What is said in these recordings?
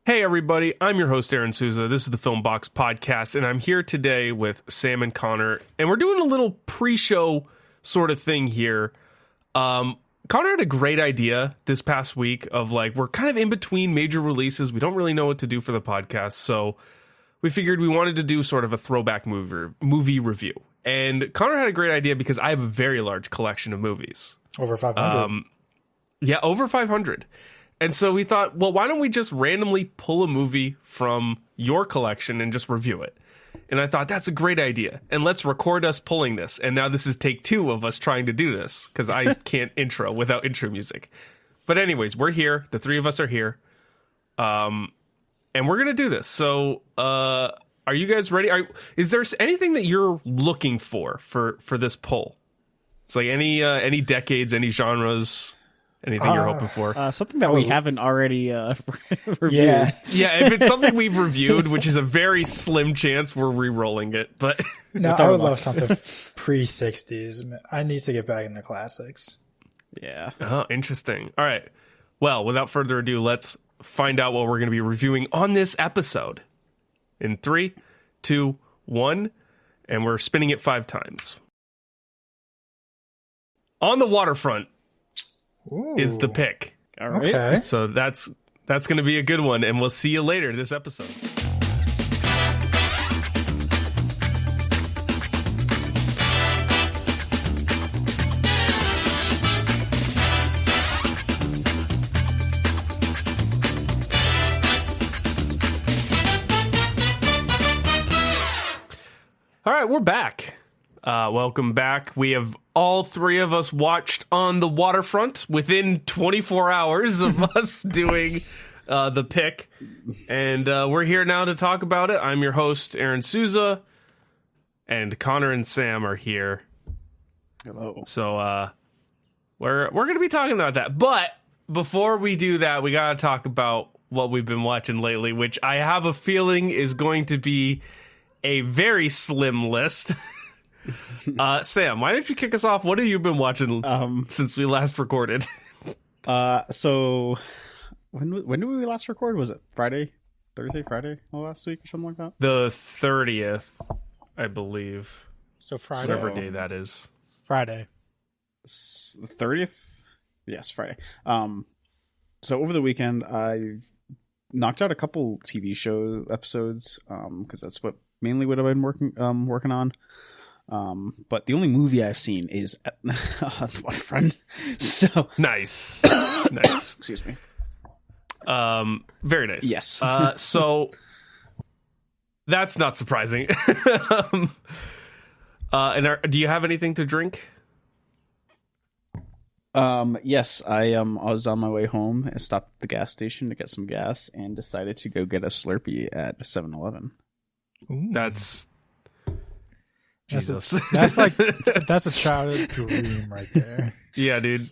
Hey everybody, I'm your host Aaryn Souza. This is the Film Box Podcast, and I'm here today with Sam and Connor, and we're doing a little pre-show sort of thing here. Connor had a great idea this past week of we're kind of in between major releases. We don't really know what to do for the podcast, so we figured we wanted to do sort of a throwback movie review. And Connor had a great idea because I have a very large collection of movies. Over 500. Yeah, over 500. And so we thought, well, why don't we just randomly pull a movie from your collection and just review it? And I thought, that's a great idea. And let's record us pulling this. And now this is take 2 of us trying to do this, because I can't intro without intro music. But anyways, we're here. The 3 of us are here. And we're going to do this. So are you guys ready? Is there anything that you're looking for this pull? It's like any decades, any genres... Anything you're hoping for? Something that we haven't already reviewed. Yeah, if it's something we've reviewed, which is a very slim chance, we're re-rolling it. But no, I would love something pre-60s. I need to get back in the classics. Yeah. Oh, interesting. All right. Well, without further ado, let's find out what we're going to be reviewing on this episode. In 3, 2, 1, and we're spinning it 5 times. On the Waterfront. Ooh. Is the pick. All right. Okay. So that's going to be a good one, and we'll see you later this episode. All right, we're back. Welcome back. We have all 3 of us watched On the Waterfront within 24 hours of us doing the pick. And we're here now to talk about it. I'm your host, Aaryn Souza. And Connor and Sam are here. Hello. So we're going to be talking about that. But before we do that, we got to talk about what we've been watching lately, which I have a feeling is going to be a very slim list. Sam, why don't you kick us off? What have you been watching since we last recorded? So when did we last record? Was it Thursday, Friday last week or something like that? The 30th, I believe. So Friday. Whatever day that is. Friday. The 30th? Yes, Friday. So over the weekend, I knocked out a couple TV show episodes because that's mainly what I've been working on. But the only movie I've seen is The Waterfront. So nice. Excuse me. Very nice. Yes. So that's not surprising. Do you have anything to drink? Yes, I was on my way home and stopped at the gas station to get some gas and decided to go get a Slurpee at 7-Eleven. That's Jesus. That's a childhood dream right there. Yeah, dude.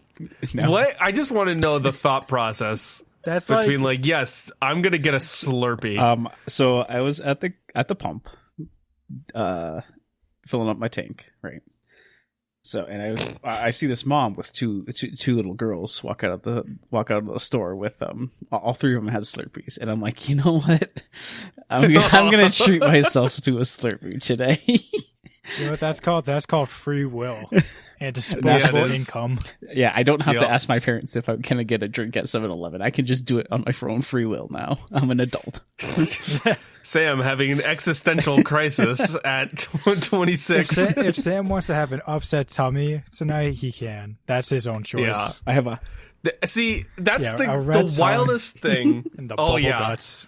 No. What? I just want to know the thought process. That's between yes, I'm gonna get a Slurpee. So I was at the pump, filling up my tank, right? So and I see this mom with two little girls walk out of the store with all 3 of them had Slurpees, and I'm like, you know what? I'm gonna treat myself to a Slurpee today. You know what that's called? That's called free will and disposable income. Yeah, I don't have to ask my parents if I'm going to get a drink at 7-Eleven. I can just do it on my own free will now. I'm an adult. Sam having an existential crisis at 26. If Sam wants to have an upset tummy tonight, he can. That's his own choice. Yeah, I have a... See, that's the wildest thing. And the bubble guts.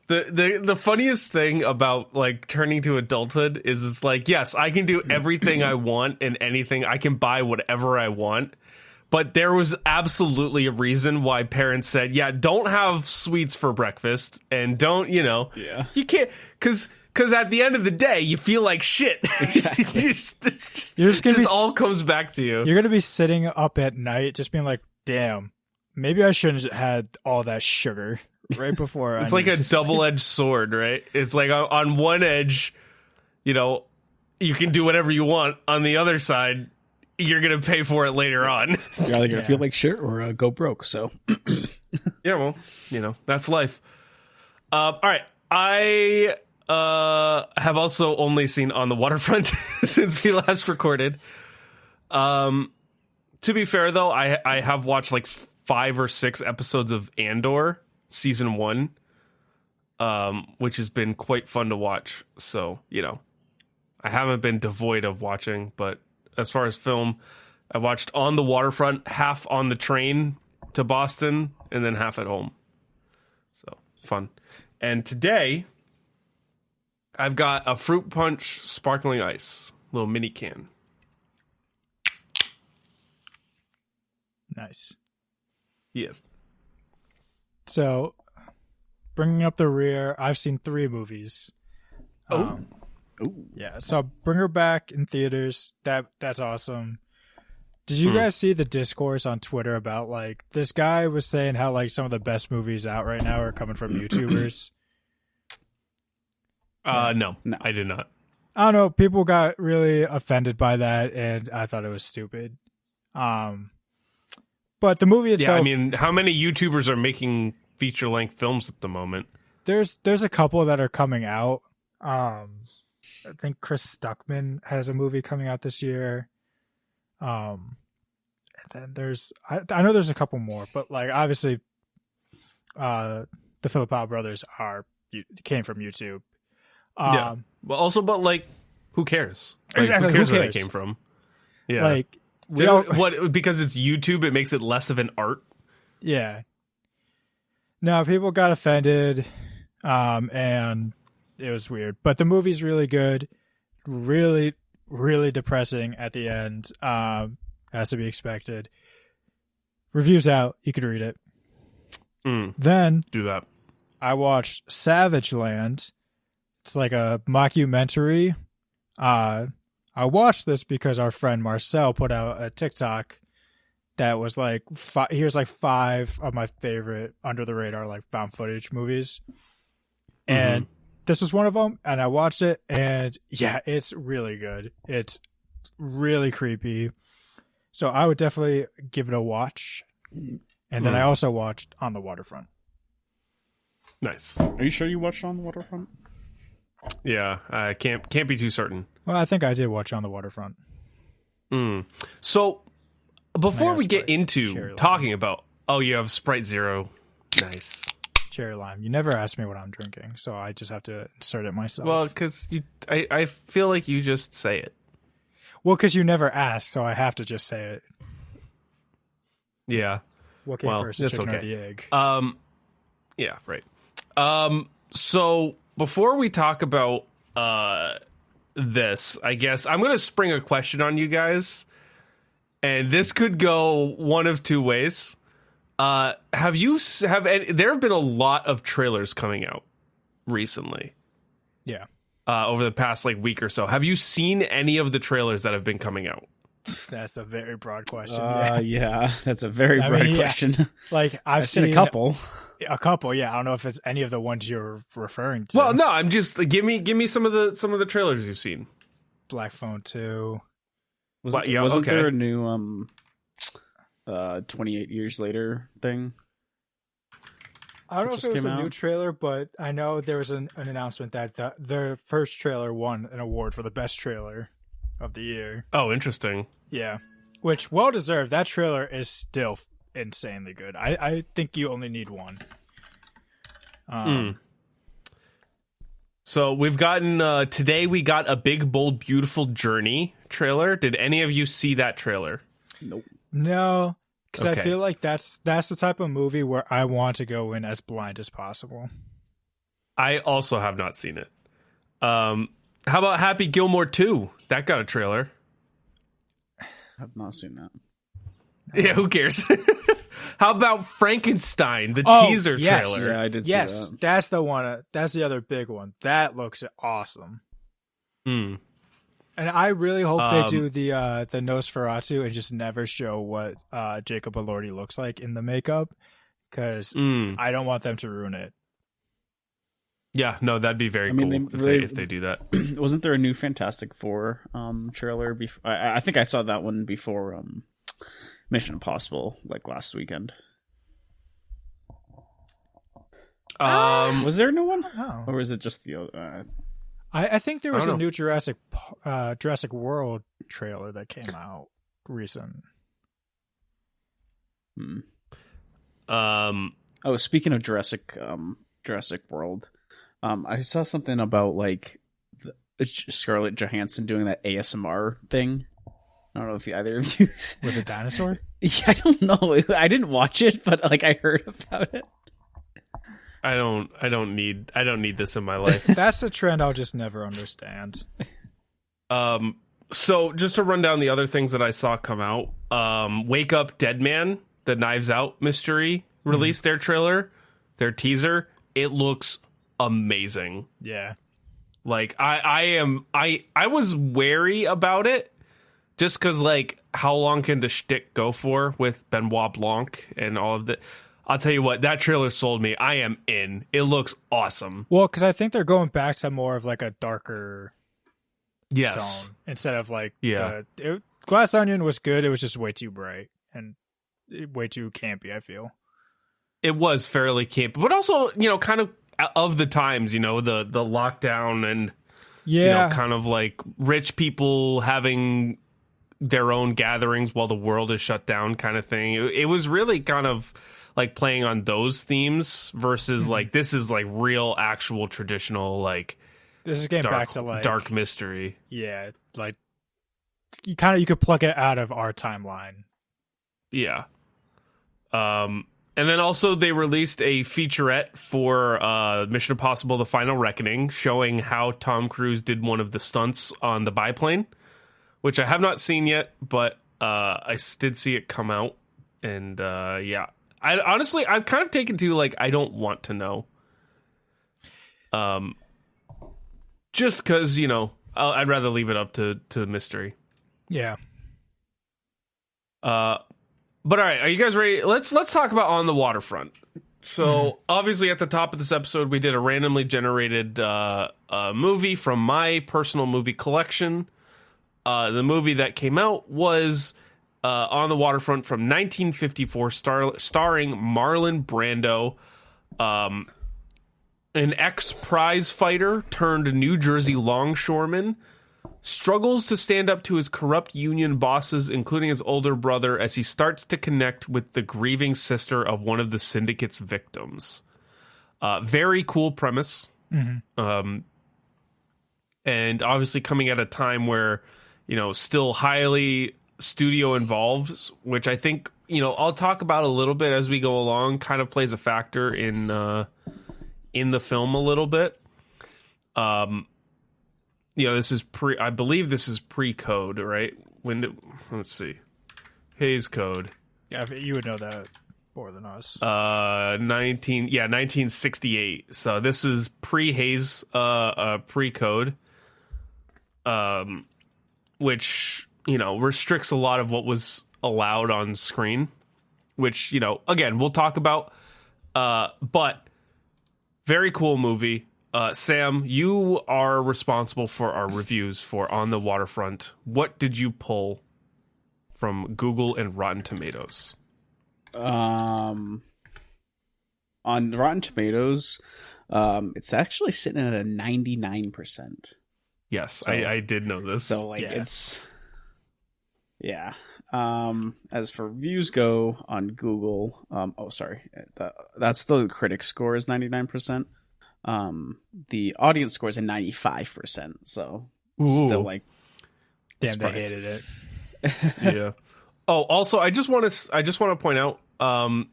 The funniest thing about turning to adulthood is it's yes, I can do everything I want and anything. I can buy whatever I want. But there was absolutely a reason why parents said, yeah, don't have sweets for breakfast and don't, you can't, because at the end of the day, you feel like shit. Exactly. It all comes back to you. You're going to be sitting up at night just being like, damn, maybe I shouldn't have had all that sugar right before. It's like a double-edged sword, right? It's like on one edge, you can do whatever you want. On the other side, you're going to pay for it later on. You're either going to feel like shit or go broke, so. Yeah, well, that's life. All right. I have also only seen On the Waterfront since we last recorded. To be fair, though, I have watched like 5 or 6 episodes of Andor season 1, which has been quite fun to watch. So, I haven't been devoid of watching, but as far as film, I watched On the Waterfront, half on the train to Boston, and then half at home. So, fun. And today, I've got a fruit punch sparkling ice, little mini can. Nice. Yes. So, bringing up the rear, I've seen 3 movies. Ooh. Yeah, so Bring Her Back in theaters. That's awesome. Did you guys see the discourse on Twitter about, like, this guy was saying how, like, some of the best movies out right now are coming from YouTubers? No, I did not. I don't know. People got really offended by that, and I thought it was stupid. But the movie itself... Yeah, I mean, how many YouTubers are making feature-length films at the moment? There's a couple that are coming out. I think Chris Stuckman has a movie coming out this year. And then there's... I know there's a couple more, but, like, obviously, the Philippou brothers came from YouTube. Yeah. But also, like, who cares? Like, Exactly, who cares who where cares? they came from? Yeah. Like... What? Because it's YouTube, it makes it less of an art. Yeah. No, people got offended, and it was weird. But the movie's really good, really, really depressing at the end. Has to be expected. Review's out. You can read it. Then Do that. I watched Savage Land. It's like a mockumentary. I watched this because our friend Marcel put out a TikTok that was like, here's like 5 of my favorite under the radar, like found footage movies. And this was one of them. And I watched it, and yeah, it's really good. It's really creepy. So I would definitely give it a watch. And then I also watched On the Waterfront. Nice. Are you sure you watched On the Waterfront? Yeah, I can't be too certain. Well, I think I did watch On the Waterfront. So, before we get Sprite, into cherry lime. talking about, you have Sprite Zero. Nice. Cherry lime. You never ask me what I'm drinking, so I just have to insert it myself. Well, because I feel like you just say it. Well, because you never ask, so I have to just say it. Yeah. What came first, the that's chicken or okay. the egg? Yeah, right. So before we talk about this, I guess I'm going to spring a question on you guys, and this could go one of 2 ways. There have been a lot of trailers coming out recently. Yeah. Over the past like week or so. Have you seen any of the trailers that have been coming out? That's a very broad question. Yeah, that's a very broad question. Like I've seen a couple. A couple, yeah. I don't know if it's any of the ones you're referring to. Well, no, I'm just give me some of the trailers you've seen. Black Phone 2. Wasn't there a new 28 Years Later thing? I don't know if it was came a new out? trailer, but I know there was an announcement that their first trailer won an award for the best trailer of the year. Oh, interesting. Yeah. Which, well deserved. That trailer is still insanely good. I think you only need one. So we've gotten today we got a Big Bold Beautiful Journey trailer. Did any of you see that trailer? Nope. No, because I Okay. feel like that's the type of movie where I want to go in as blind as possible. I also have not seen it. How about Happy Gilmore 2? That got a trailer. I've not seen that. Yeah, who cares? How about Frankenstein, the teaser trailer? Yeah, I did see Yes, that. that's the one. That's the other big one. That looks awesome. Mm. And I really hope they do the Nosferatu and just never show what Jacob Elordi looks like in the makeup, because I don't want them to ruin it. Yeah, no, that'd be very mean, cool if they do that. Wasn't there a new Fantastic Four trailer? I think I saw that one before Mission Impossible, like last weekend. Was there a new one? No. Or was it just the I think there was I a don't new Jurassic World trailer that came out recent. Oh, speaking of Jurassic World, I saw something about like Scarlett Johansson doing that ASMR thing. I don't know if either of you With a dinosaur? Yeah, I don't know. I didn't watch it, but like I heard about it. I don't need this in my life. That's a trend I'll just never understand. So just to run down the other things that I saw come out, Wake Up Dead Man, the Knives Out mystery, released their trailer, their teaser. It looks amazing. Yeah. Like I was wary about it just because like how long can the shtick go for with Benoit Blanc and all of that. I'll tell you what, that trailer sold me. I am in. It looks awesome. Well, because I think they're going back to more of like a darker Yes. tone instead of like Yeah. Glass Onion was good. It was just way too bright and way too campy, I feel. It was fairly camp, but also, kind of the times, the lockdown and, kind of like rich people having their own gatherings while the world is shut down kind of thing. It was really kind of like playing on those themes versus like, this is like real, actual, traditional, like This is getting back to like dark mystery. Yeah. Like you could plug it out of our timeline. Yeah. And then also they released a featurette for Mission Impossible: The Final Reckoning, showing how Tom Cruise did one of the stunts on the biplane, which I have not seen yet, but I did see it come out. And yeah, I've kind of taken to like, I don't want to know. Just because, I'd rather leave it up to the mystery. Yeah. But all right, are you guys ready? Let's talk about On the Waterfront. So obviously at the top of this episode, we did a randomly generated movie from my personal movie collection. The movie that came out was On the Waterfront from 1954, starring Marlon Brando, an ex-prize fighter turned New Jersey longshoreman, struggles to stand up to his corrupt union bosses, including his older brother, as he starts to connect with the grieving sister of one of the syndicate's victims. Very cool premise. And obviously coming at a time where, still highly studio involved, which I think, I'll talk about a little bit as we go along, kind of plays a factor in the film a little bit. This is I believe this is pre-code, right? Let's see. Hays Code. Yeah, you would know that more than us. 1968. So this is pre-Hays, pre-code, which, restricts a lot of what was allowed on screen, which, again, we'll talk about, but very cool movie. Sam, you are responsible for our reviews for On the Waterfront. What did you pull from Google and Rotten Tomatoes? On Rotten Tomatoes, it's actually sitting at a 99%. Yes, So- I did know this. So like Yeah. it's yeah. As for reviews go on Google, that's the critic score is 99%. The audience score is a 95%. So still like Damn, they surprised. hated it. Yeah. Oh, also, I just want to point out. I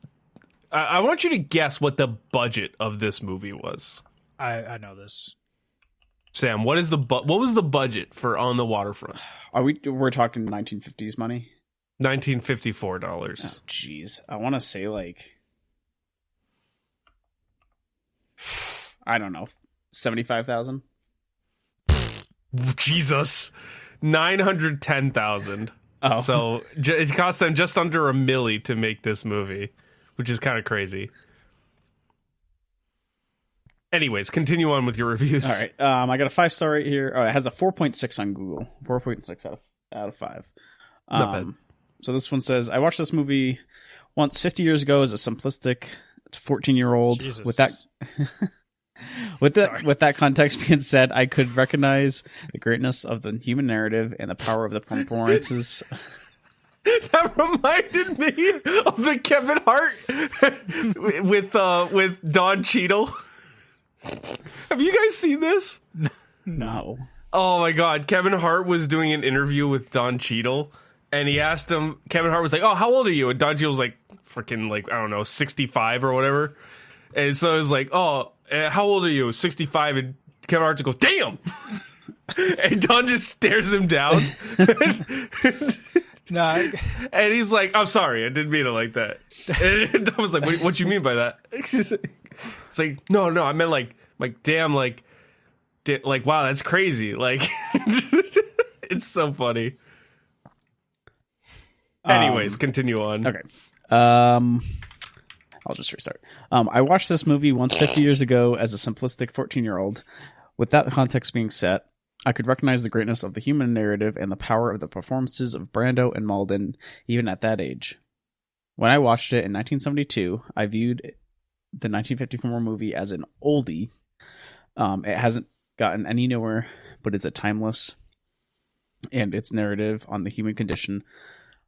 want you to guess what the budget of this movie was. I know this. Sam, what was the budget for On the Waterfront? We're talking 1950s money? $1954. Oh, jeez. I want to say like I don't know, 75,000. Jesus, 910,000. Oh, So it cost them just under $1 million to make this movie, which is kind of crazy. Anyways, continue on with your reviews. all right. I got a 5-star right here. Oh, it has a 4.6 on Google. 4.6 out of 5. Not bad. So this one says, I watched this movie once 50 years ago as a simplistic 14-year-old. Jesus. With that with that context being said, I could recognize the greatness of the human narrative and the power of the performances. That reminded me of the Kevin Hart with Don Cheadle. Have you guys seen this? No. Oh my God. Kevin Hart was doing an interview with Don Cheadle, and he asked him, Kevin Hart was like, "Oh, how old are you?" And Don Cheadle was like, freaking, like, I don't know, 65 or whatever. And so it was like, "Oh, how old are you?" 65. And Kevin Hart just goes, "Damn!" And Don just stares him down. No, And he's like, "I'm sorry, I didn't mean it like that." And Don was like, what you mean by that? It's like, no, I meant like damn, like, wow, that's crazy. Like, it's so funny. Anyways, continue on. Okay. I'll just restart. I watched this movie once 50 years ago as a simplistic 14-year-old. With that context being set, I could recognize the greatness of the human narrative and the power of the performances of Brando and Malden, even at that age. When I watched it in 1972, I viewed the 1954 movie as an oldie. It hasn't gotten any nowhere, but it's a timeless, and its narrative on the human condition,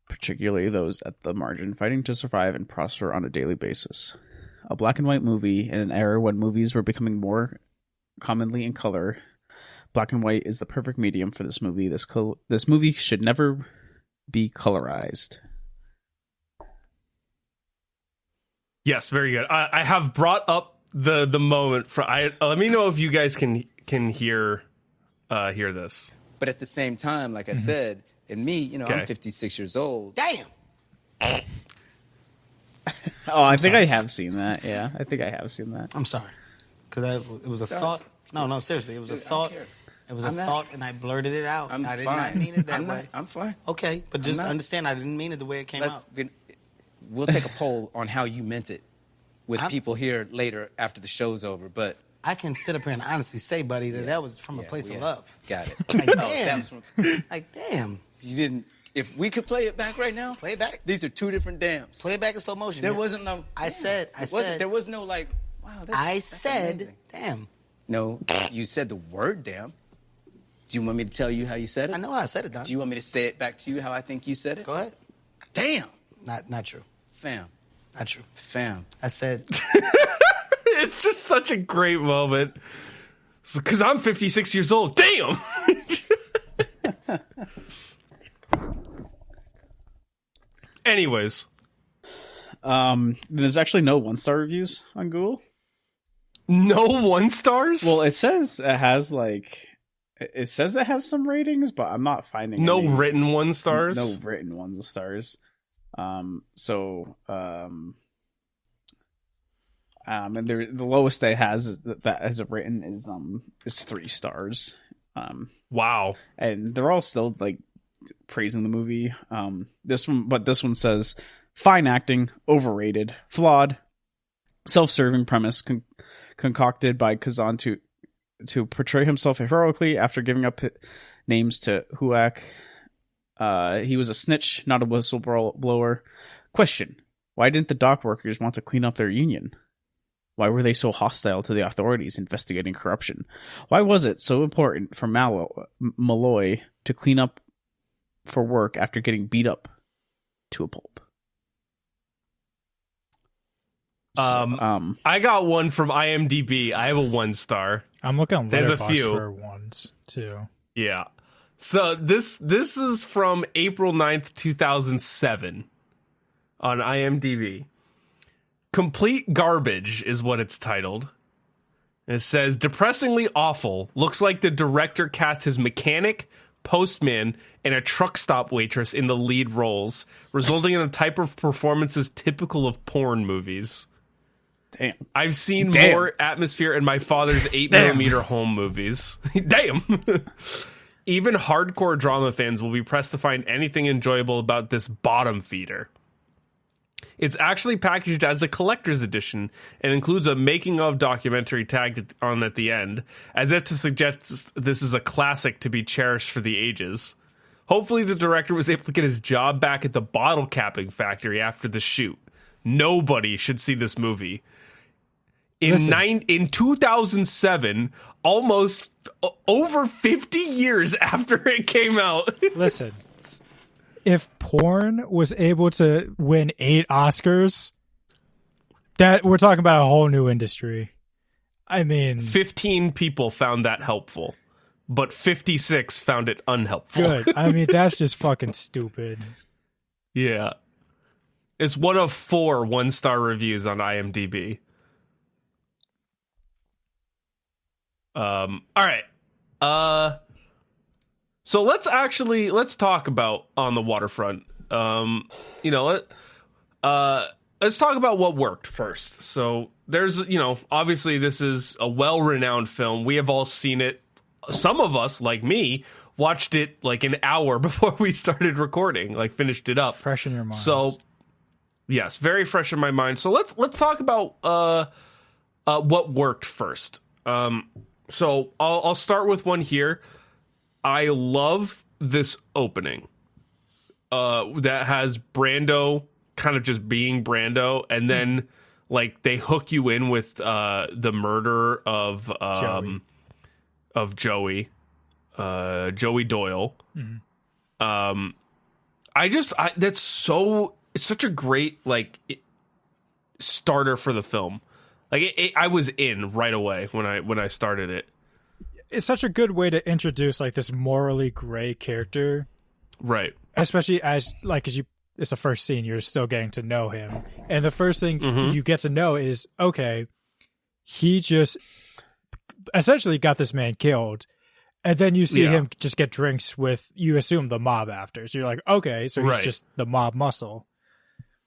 particularly those at the margin fighting to survive and prosper on a daily basis. A black and white movie in an era when movies were becoming more commonly in color. Black and white is the perfect medium for this movie. This movie should never be colorized. Yes, very good. I have brought up the moment for let me know if you guys can hear this. But at the same time, like I said, and me, you know, Okay. I'm 56 years old. Damn. Oh, I think I have seen that. Yeah, I think I have seen that. I'm sorry, because it was a So thought. it's- No, seriously, it was Dude, a I don't thought. care. It was I'm a not- thought, and I blurted it out. I'm I did fine. not mean it that I'm way. I'm fine. Okay, but just not. understand, I didn't mean it the way it came out. We'll take a poll on how you meant it with I'm- people here later after the show's over. But I can sit up here and honestly say, buddy, that was from a yeah, place we of have- love. Got it. Like, Oh, damn. that was from, Like, damn. you didn't. If we could play it back right now, Play it back. These are two different dams. Play it back in slow motion. There man. wasn't no. I said. There was no like. Wow. That's said, amazing. damn. No, you said the word damn. Do you want me to tell you how you said it? I know how I said it, Don. Do you want me to say it back to you how I think you said it? Go ahead. Damn. Not true. Fam. Not true. Fam. I said, It's just such a great moment. Because I'm 56 years old. Damn! Anyways. There's actually no 1-star reviews on Google. No 1 stars? Well, it says it has it says it has some ratings, but I'm not finding no any. written 1 stars? No written 1 stars. And the lowest they has that has it written is 3 stars. Wow. And they're all still like praising the movie. This one says fine acting, overrated, flawed, self-serving premise concocted by Kazan to portray himself heroically after giving up names to Huak. He was a snitch, not a whistleblower. Question: why didn't the dock workers want to clean up their union? Why were they so hostile to the authorities investigating corruption? Why was it so important for Malloy to clean up for work after getting beat up to a pulp? I got one from IMDb. I have a 1 star. I'm looking on There's a Letterboxd few. for ones too. Yeah. So this is from April 9th, 2007 on IMDb. Complete Garbage is what it's titled. And it says, depressingly awful. Looks like the director cast his mechanic, postman, and a truck stop waitress in the lead roles, resulting in a type of performances typical of porn movies. Damn. I've seen Damn. more atmosphere in my father's 8mm home movies. Damn. Even hardcore drama fans will be pressed to find anything enjoyable about this bottom feeder. It's actually packaged as a collector's edition and includes a making-of documentary tagged on at the end, as if to suggest this is a classic to be cherished for the ages. Hopefully the director was able to get his job back at the bottle capping factory after the shoot. Nobody should see this movie. In Listen. in 2007, almost over 50 years after it came out. Listen, if porn was able to win 8 Oscars, that we're talking about a whole new industry. I mean, 15 people found that helpful, but 56 found it unhelpful. good. I mean, that's just fucking stupid. Yeah. It's one of 4 one-star reviews on IMDb. All right. So let's talk about On the Waterfront. Let's talk about what worked first. So there's, obviously this is a well-renowned film. We have all seen it. Some of us, like me, watched it like an hour before we started recording, like finished it up. Fresh in your mind. So, yes, very fresh in my mind. So let's talk about what worked first. So I'll start with one here. I love this opening that has Brando kind of just being Brando, and then like they hook you in with the murder of Joey Doyle. Mm-hmm. It's such a great starter for the film. Like I was in right away when I started it. It's such a good way to introduce like this morally gray character, right? Especially as it's the first scene, you're still getting to know him, and the first thing you get to know is, okay, he just essentially got this man killed, and then you see him just get drinks with, you assume, the mob after. So you're like, okay, so he's just the mob muscle.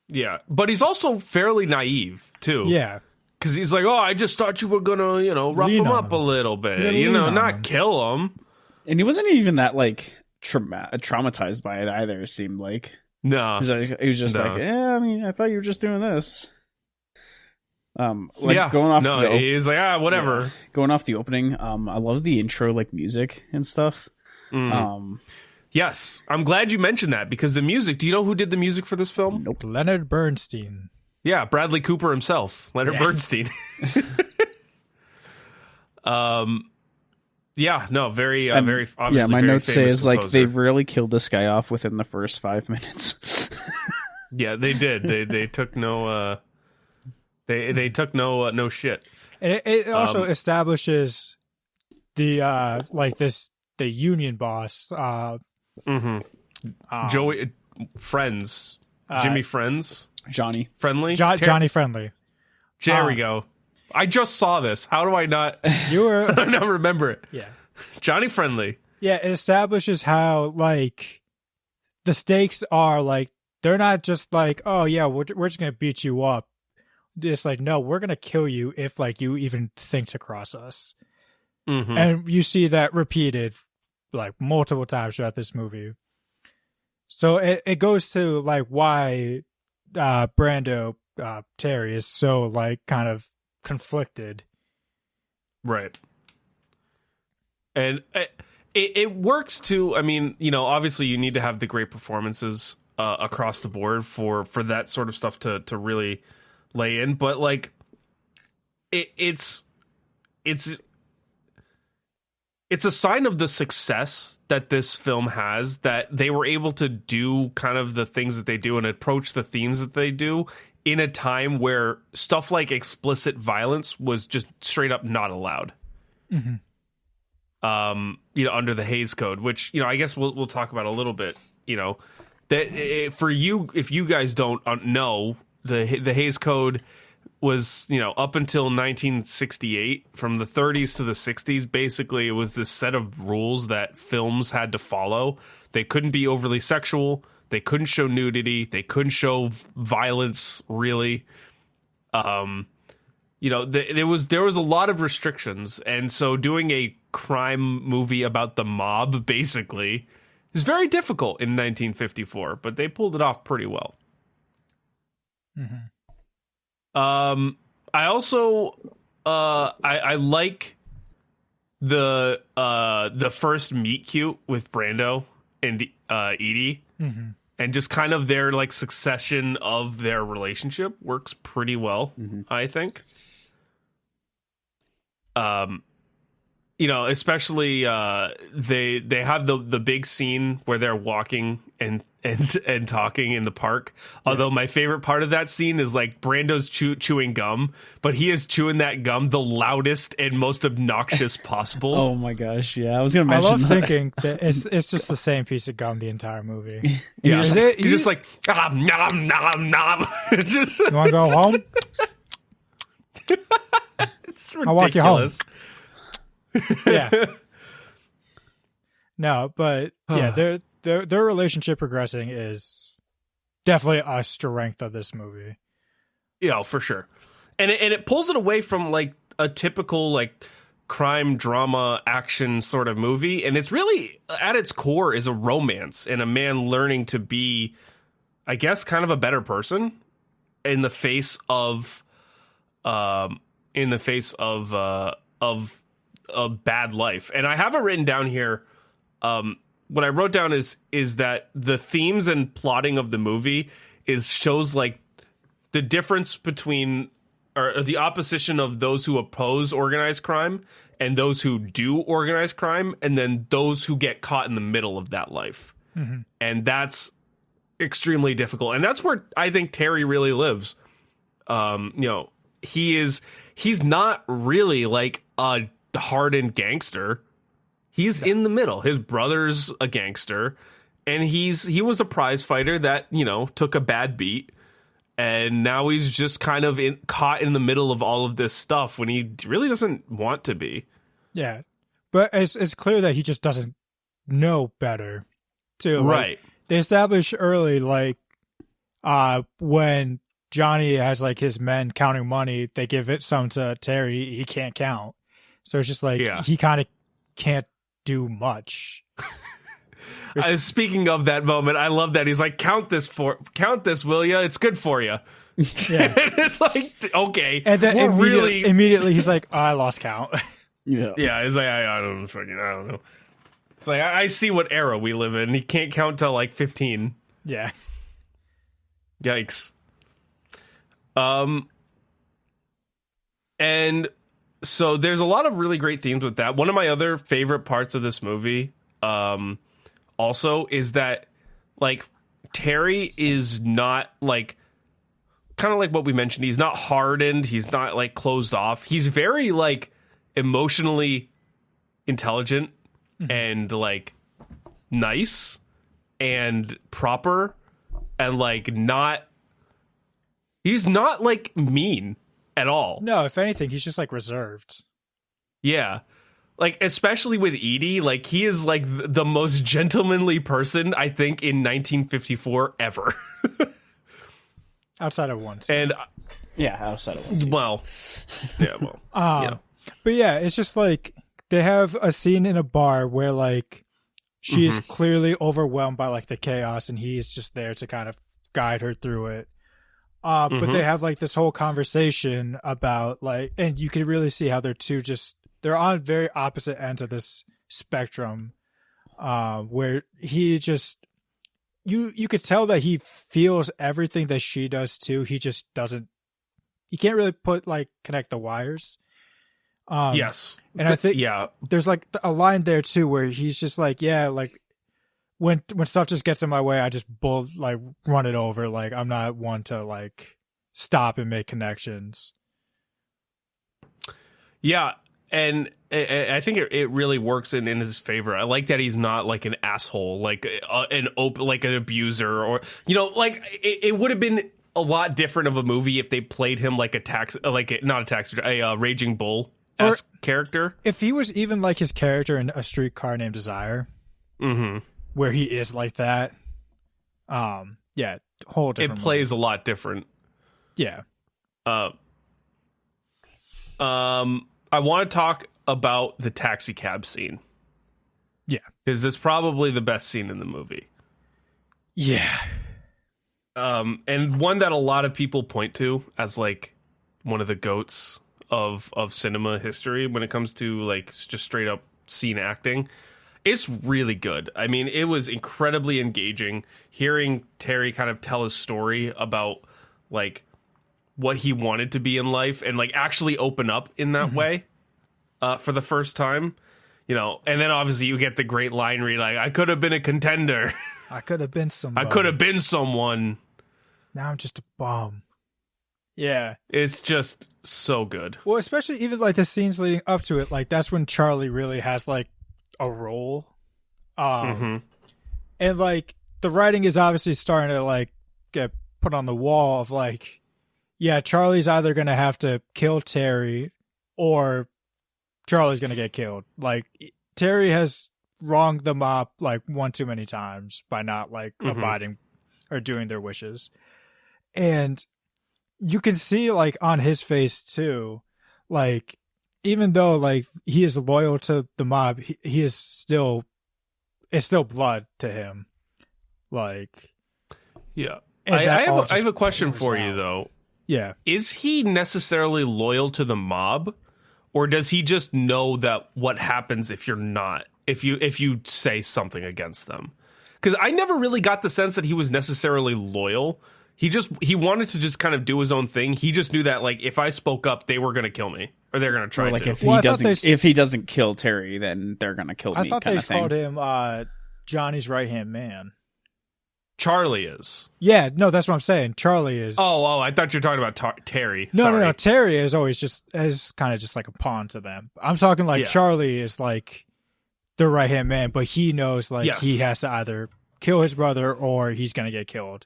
Yeah, but he's also fairly naive too. Yeah. Because he's like, oh, I just thought you were going to, rough him up a little bit, not kill him. And he wasn't even that, traumatized by it either, it seemed like. No. He was just like, I mean, I thought you were just doing this. Going off he's like, whatever. Yeah. Going off the opening, I love the intro, music and stuff. Yes, I'm glad you mentioned that, because the music, do you know who did the music for this film? Nope. Leonard Bernstein. Yeah, Bradley Cooper himself, Leonard Bernstein. Very obviously. Yeah, my very notes say famous is composer. they really killed this guy off within the first 5 minutes. Yeah, they did. They took no. They took no shit. And it also establishes the the union boss. Joey Friends, Jimmy Friends. Johnny Friendly? Johnny Friendly. There we go. I just saw this. How do I not? You were. I don't remember it. Yeah. Johnny Friendly. Yeah, it establishes how the stakes are they're not just oh yeah, we're just gonna beat you up. It's no, we're gonna kill you if you even think to cross us. Mm-hmm. And you see that repeated multiple times throughout this movie. So it goes to why Brando Terry is so kind of conflicted, right? And it works too. I mean, obviously you need to have the great performances across the board for that sort of stuff to really lay in, but it's a sign of the success that this film has, that they were able to do kind of the things that they do and approach the themes that they do in a time where stuff like explicit violence was just straight up not allowed. Mm-hmm. Under the Hays Code, which, I guess we'll talk about a little bit, that for you, if you guys don't know, the Hays Code was, up until 1968, from the 30s to the 60s, basically it was this set of rules that films had to follow. They couldn't be overly sexual. They couldn't show nudity. They couldn't show violence, really. There was a lot of restrictions, and so doing a crime movie about the mob, basically, is very difficult in 1954, but they pulled it off pretty well. Mm-hmm. I also I like the first meet cute with Brando and Edie, mm-hmm. and just kind of their like succession of their relationship works pretty well, I think. You know, especially they have the big scene where they're walking and talking in the park. Although my favorite part of that scene is like Brando's chewing gum, but he is chewing that gum the loudest and most obnoxious possible. Oh my gosh, yeah, I was gonna mention. I love that. thinking that it's just the same piece of gum the entire movie. Yeah, Is he's it- just like nom nom nom nom. Just You want to go home? it's I'll walk you home. ridiculous. Yeah. No, but yeah, their relationship progressing is definitely a strength of this movie. Yeah, for sure. And it pulls it away from like a typical like crime drama action sort of movie, and it's really at its core is a romance and a man learning to be, I guess, kind of a better person in the face of a bad life. And I have it written down here. What I wrote down is that the themes and plotting of the movie shows like the difference between or the opposition of those who oppose organized crime and those who do organized crime, and then those who get caught in the middle of that life. And that's extremely difficult. And that's where I think Terry really lives. You know, he's not really like a hardened gangster. He's in the middle. His brother's a gangster, and he was a prize fighter that, you know, took a bad beat, and now he's just kind of caught in the middle of all of this stuff when he really doesn't want to be. Yeah, but it's clear that he just doesn't know better, too. Like, Right. they establish early, like, when Johnny has like his men counting money, they give it some to Terry. He can't count, so it's just like he kind of can't do much. Speaking of that moment, I love that he's like, count this, will ya? It's good for you. Yeah. And it's like, okay, And then we're immediately he's like, oh, I lost count. Yeah, yeah. It's like I don't know. It's like I see what era we live in. He can't count till like 15. Yeah. Yikes. And so there's a lot of really great themes with that. One of my other favorite parts of this movie, also is that like Terry is not like kind of like what we mentioned. He's not hardened. He's not like closed off. He's very like emotionally intelligent and like nice and proper and like he's not like mean at all. No, if anything, he's just like reserved. Yeah. Like, especially with Edie, like, he is, like, the most gentlemanly person, I think, in 1954 ever. Outside of one scene. And, yeah, outside of one scene. well, yeah, well, yeah. But yeah, it's just like they have a scene in a bar where like she is clearly overwhelmed by like the chaos, and he is just there to kind of guide her through it. But they have like this whole conversation about like, and you can really see how they're on very opposite ends of this spectrum, where he just, you could tell that he feels everything that she does too. He just doesn't, he can't really connect the wires. Yes. And I think yeah, there's like a line there too where he's just like, yeah, like when stuff just gets in my way, I just run it over. Like, I'm not one to like stop and make connections. Yeah. And I think it really works in his favor. I like that he's not like an asshole, like like an abuser, or, you know, like it would have been a lot different of a movie if they played him like a Raging Bull esque character. If he was even like his character in A Streetcar Named Desire, where he is like that, yeah, whole different. It plays a lot different. Yeah. I want to talk about the taxi cab scene. Yeah. Because it's probably the best scene in the movie. Yeah. And one that a lot of people point to as like one of the goats of cinema history when it comes to like just straight up scene acting. It's really good. I mean, it was incredibly engaging hearing Terry kind of tell his story about like what he wanted to be in life and like actually open up in that way for the first time, you know. And then obviously you get the great line read like, I could have been a contender. I could have been somebody. I could have been someone. Now I'm just a bum. Yeah. It's just so good. Well, especially even like the scenes leading up to it, like that's when Charlie really has like a role. And like the writing is obviously starting to like get put on the wall of like, yeah, Charlie's either going to have to kill Terry or Charlie's going to get killed. Like Terry has wronged the mob like one too many times by not like abiding or doing their wishes. And you can see like on his face too, like even though like he is loyal to the mob, he is still, it's still blood to him. Like, yeah. I have a question for you though. Yeah. Is he necessarily loyal to the mob, or does he just know that what happens if you're not, if you say something against them? Because I never really got the sense that he was necessarily loyal. He wanted to just kind of do his own thing. He just knew that like if I spoke up, they were going to kill me, or they're going to try like to. if he doesn't kill Terry, then they're going to kill me. I thought kind they of thing. called him Johnny's right hand man. Charlie is. Yeah, no, that's what I'm saying. Charlie is. Oh, I thought you were talking about Terry. No. Terry is always just kind of just like a pawn to them. I'm talking like Charlie is like the right hand man, but he knows like he has to either kill his brother or he's gonna get killed.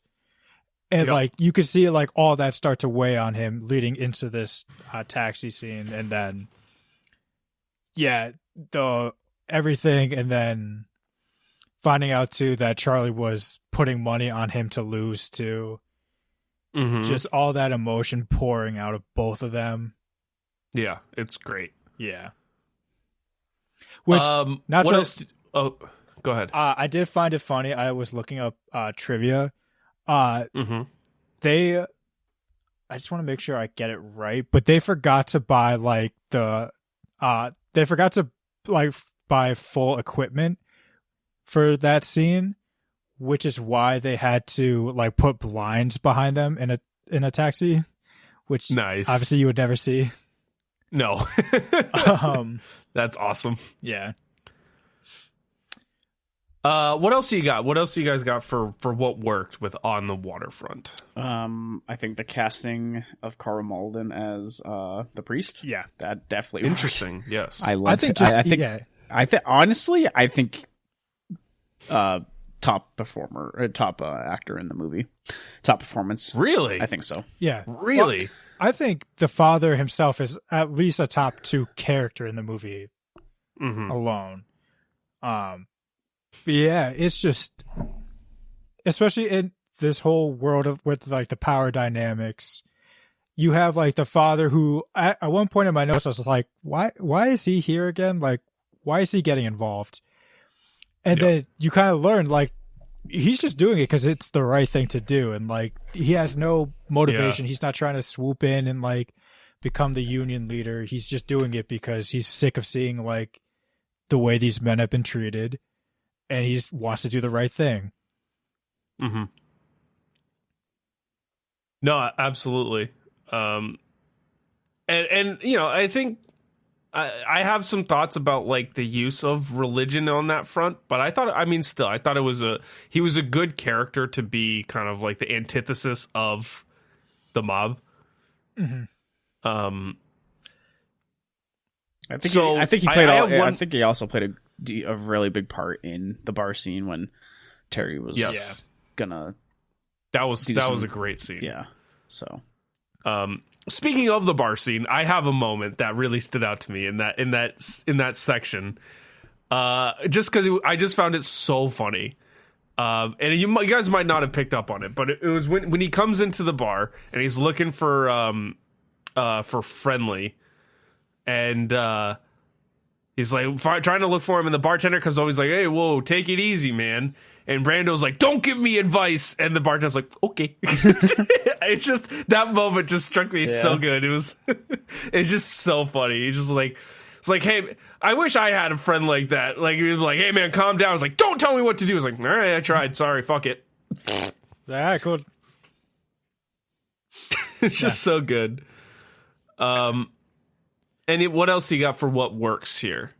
And like you could see like all that start to weigh on him leading into this taxi scene, and then the everything, and then finding out too that Charlie was putting money on him to lose too. Just all that emotion pouring out of both of them. Yeah, it's great. Yeah. Which what else? Go ahead. I did find it funny. I was looking up trivia. I just want to make sure I get it right, but they forgot to buy like buy full equipment for that scene, which is why they had to like put blinds behind them in a taxi, which nice. Obviously you would never see. No. That's awesome. Yeah. What else do you got? What else do you guys got for what worked with On the Waterfront? I think the casting of Carl Malden as the priest. Yeah, that definitely interesting. Worked. Yes, I think honestly, I think top performer, top actor in the movie, top performance. Really, I think so. Yeah, really. Well, I think the father himself is at least a top 2 character in the movie alone. But yeah, it's just, especially in this whole world with like the power dynamics, you have like the father who at one point in my notes I was like, why is he here again? Like, why is he getting involved? And then you kind of learn like he's just doing it because it's the right thing to do, and like he has no motivation. He's not trying to swoop in and like become the union leader. He's just doing it because he's sick of seeing like the way these men have been treated. And he just wants to do the right thing. No, absolutely. And you know, I think I have some thoughts about like the use of religion on that front, but I thought he was a good character to be kind of like the antithesis of the mob. I think he also played a really big part in the bar scene when Terry was gonna. That was a great scene. Yeah. So, speaking of the bar scene, I have a moment that really stood out to me in that section. Just because I just found it so funny. And you guys might not have picked up on it, but it was when he comes into the bar and he's looking for Friendly, and he's like trying to look for him, and the bartender comes over. He's like, "Hey, whoa, take it easy, man." And Brando's like, "Don't give me advice." And the bartender's like, "Okay." It's just that moment just struck me so good. It was, it's just so funny. He's just like, It's like, hey, I wish I had a friend like that. Like, he was like, hey, man, calm down. I was like, don't tell me what to do. I was like, all right, I tried. Sorry, fuck it. Cool. It's just so good. And what else you got for what works here?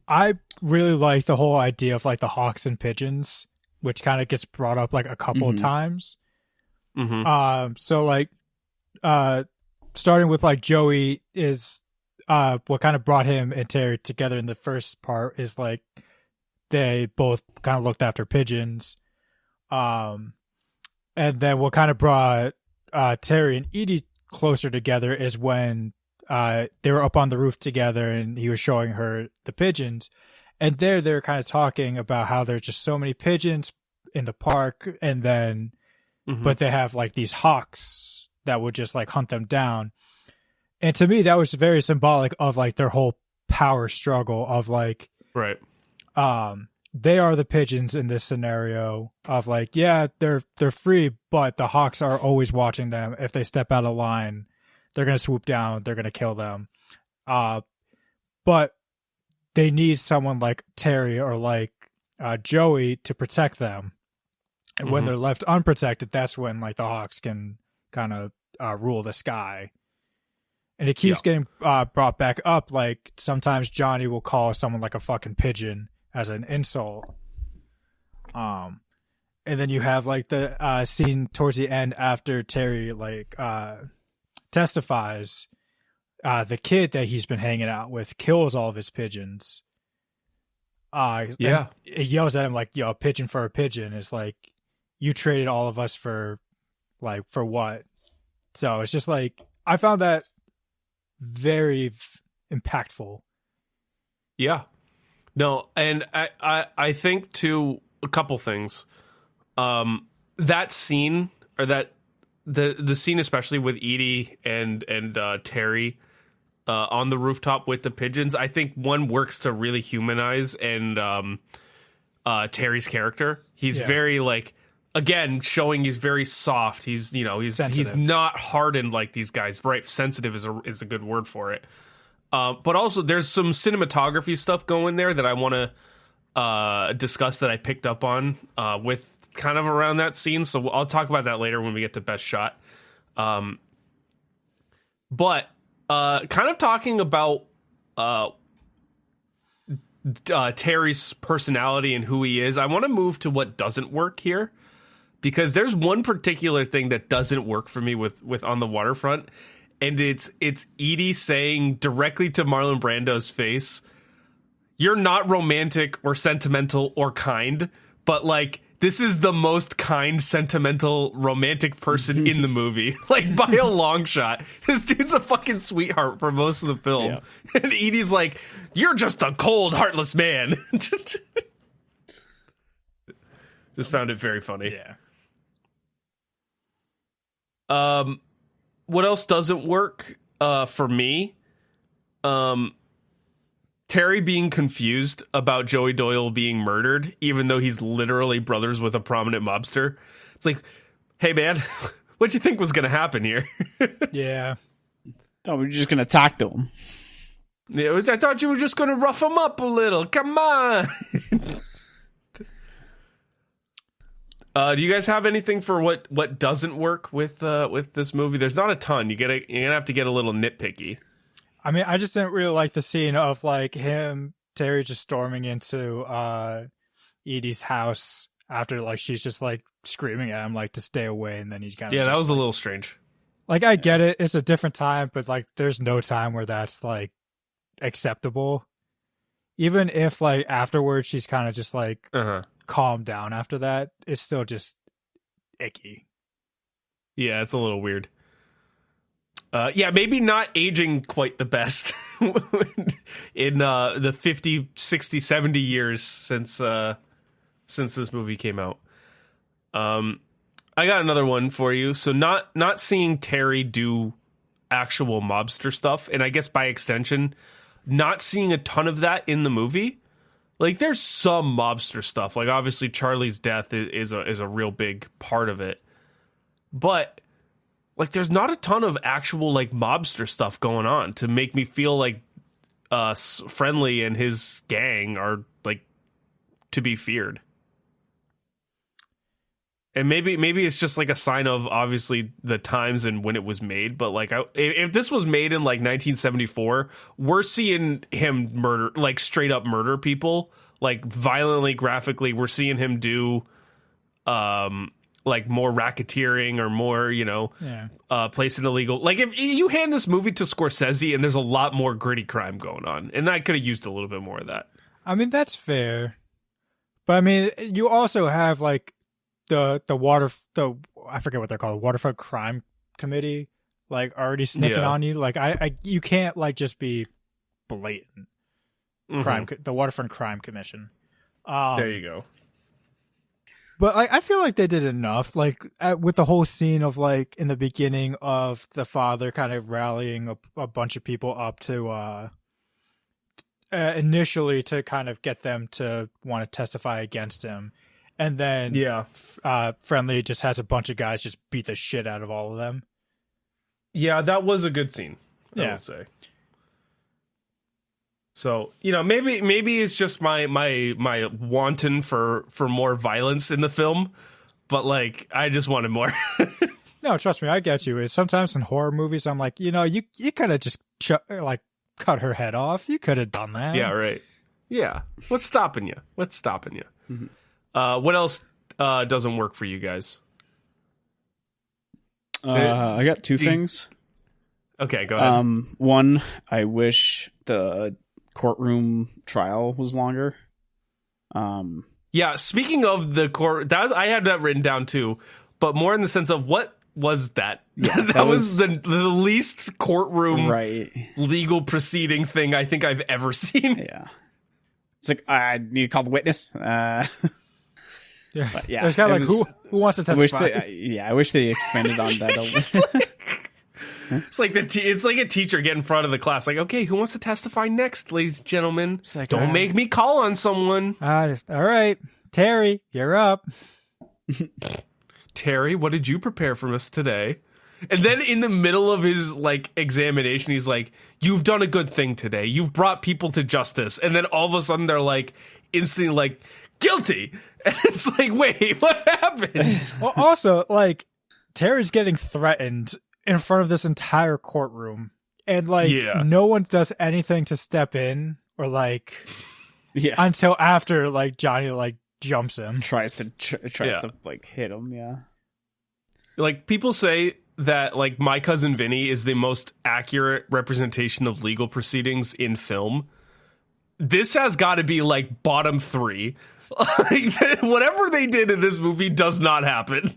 I really like the whole idea of like the hawks and pigeons, which kind of gets brought up like a couple of times. So like, starting with like Joey is, what kind of brought him and Terry together in the first part is like they both kind of looked after pigeons. And then what kind of brought Terry and Edie closer together is when they were up on the roof together and he was showing her the pigeons. And there they're kind of talking about how there's just so many pigeons in the park, and then but they have like these hawks that would just like hunt them down. And to me, that was very symbolic of like their whole power struggle of like, right. They are the pigeons in this scenario of like, yeah, they're free, but the hawks are always watching them. If they step out of line, they're going to swoop down. They're going to kill them. But they need someone like Terry or like Joey to protect them. And when they're left unprotected, that's when like the hawks can kind of rule the sky. And it keeps getting brought back up. Like sometimes Johnny will call someone like a fucking pigeon as an insult. And then you have like the scene towards the end after Terry like testifies. The kid that he's been hanging out with kills all of his pigeons. It yells at him like, "Yo, a pigeon for a pigeon." Is like, you traded all of us for what? So it's just like, I found that very impactful. Yeah. No, and I think too, a couple things. That scene, or that the scene especially with Edie and Terry on the rooftop with the pigeons, I think one works to really humanize and Terry's character. He's very like, again, showing he's very soft. He's he's not hardened like these guys. Right, sensitive is a good word for it. But also there's some cinematography stuff going there that I want to discuss that I picked up on with kind of around that scene. So I'll talk about that later when we get to best shot. But kind of talking about Terry's personality and who he is, I want to move to what doesn't work here, because there's one particular thing that doesn't work for me with On the Waterfront, and it's Edie saying directly to Marlon Brando's face, "You're not romantic or sentimental or kind, but like this is the most kind, sentimental, romantic person in the movie, like by a long shot. This dude's a fucking sweetheart for most of the film." Yeah. And Edie's like, "You're just a cold, heartless man." Just found it very funny. Yeah. What else doesn't work for me? Terry being confused about Joey Doyle being murdered, even though he's literally brothers with a prominent mobster. It's like, hey, man, what'd you think was going to happen here? Yeah. Oh, we're just going to talk to him. Yeah, I thought you were just going to rough him up a little. Come on. Do you guys have anything for what doesn't work with this movie? There's not a ton. You're gonna have to get a little nitpicky. I mean, I just didn't really like the scene of like Terry just storming into Edie's house after like she's just like screaming at him like to stay away, and then he kind of that was a little strange. Like, I get it, it's a different time, but like there's no time where that's like acceptable. Even if like afterwards she's kind of just like calmed down after that, it's still just icky. Yeah, it's a little weird. Maybe not aging quite the best in the 50, 60, 70 years since this movie came out. I got another one for you. So not seeing Terry do actual mobster stuff, and I guess by extension, not seeing a ton of that in the movie. Like, there's some mobster stuff. Like, obviously, Charlie's death is a real big part of it. But, like, there's not a ton of actual, like, mobster stuff going on to make me feel like Friendly and his gang are like to be feared. And maybe it's just like a sign of obviously the times and when it was made. But like, if this was made in like 1974, we're seeing him murder, like straight up murder people, like violently, graphically. We're seeing him do, like more racketeering or more, placing illegal. Like if you hand this movie to Scorsese, and there's a lot more gritty crime going on, and I could have used a little bit more of that. I mean, that's fair, but I mean, you also have like. I forget what they're called, Waterfront Crime Committee, like already sniffing on you. Like you can't like just be blatant crime. The Waterfront Crime Commission. There you go. But like, I feel like they did enough. Like with the whole scene of like in the beginning of the father kind of rallying a bunch of people up to initially to kind of get them to want to testify against him. And then Friendly just has a bunch of guys just beat the shit out of all of them. Yeah, that was a good scene, I will say. So, maybe it's just my wanton for more violence in the film, but like I just wanted more. No, trust me, I get you. Sometimes in horror movies, I'm like, you could have just cut her head off. You could have done that. Yeah, right. Yeah. What's stopping you? Mm-hmm. What else doesn't work for you guys? I got two things. Okay, go ahead. One, I wish the courtroom trial was longer. Yeah, speaking of the court, I had that written down too, but more in the sense of what was that? Yeah, that was the least courtroom legal proceeding thing I think I've ever seen. Yeah. It's like, I need to call the witness. Yeah, but yeah, there's kind of like who wants to testify? I wish they expanded on that a little. It's like it's like a teacher getting in front of the class, like, okay, who wants to testify next, ladies and gentlemen? Like, don't make me call on someone. All right, Terry, you're up. Terry, what did you prepare for us today? And then in the middle of his like examination, he's like, you've done a good thing today. You've brought people to justice. And then all of a sudden they're like instantly like, guilty. And it's like, wait, what happened? Well, also, like, Terry's getting threatened in front of this entire courtroom. And like no one does anything to step in or like until after like Johnny like jumps him. Tries to like hit him, Like people say that like My Cousin Vinny is the most accurate representation of legal proceedings in film. This has got to be like bottom 3. Like, whatever they did in this movie does not happen.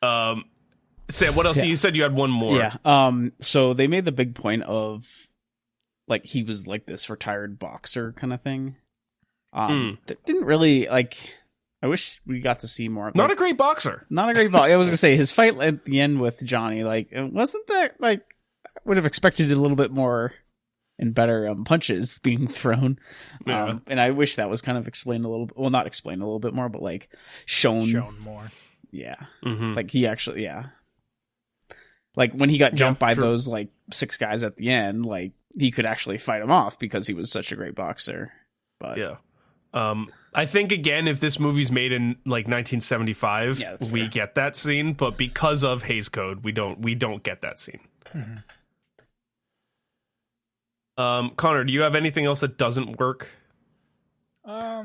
Sam, what else? You said you had one more. Yeah. So they made the big point of like he was like this retired boxer kind of thing. That didn't really like. I wish we got to see more. Like, not a great boxer. Not a great boxer. I was gonna say his fight at the end with Johnny. Like, wasn't that like? I would have expected a little bit more and better punches being thrown. Yeah. And I wish that was kind of explained a little. Well, not explained a little bit more, but like shown more. Yeah. Mm-hmm. Like he actually. Yeah. Like when he got jumped by those like 6 guys at the end, like he could actually fight him off because he was such a great boxer. But yeah. I think again, if this movie's made in like 1975, we get that scene, but because of Hays Code, we don't get that scene. Mm-hmm. Connor, do you have anything else that doesn't work? I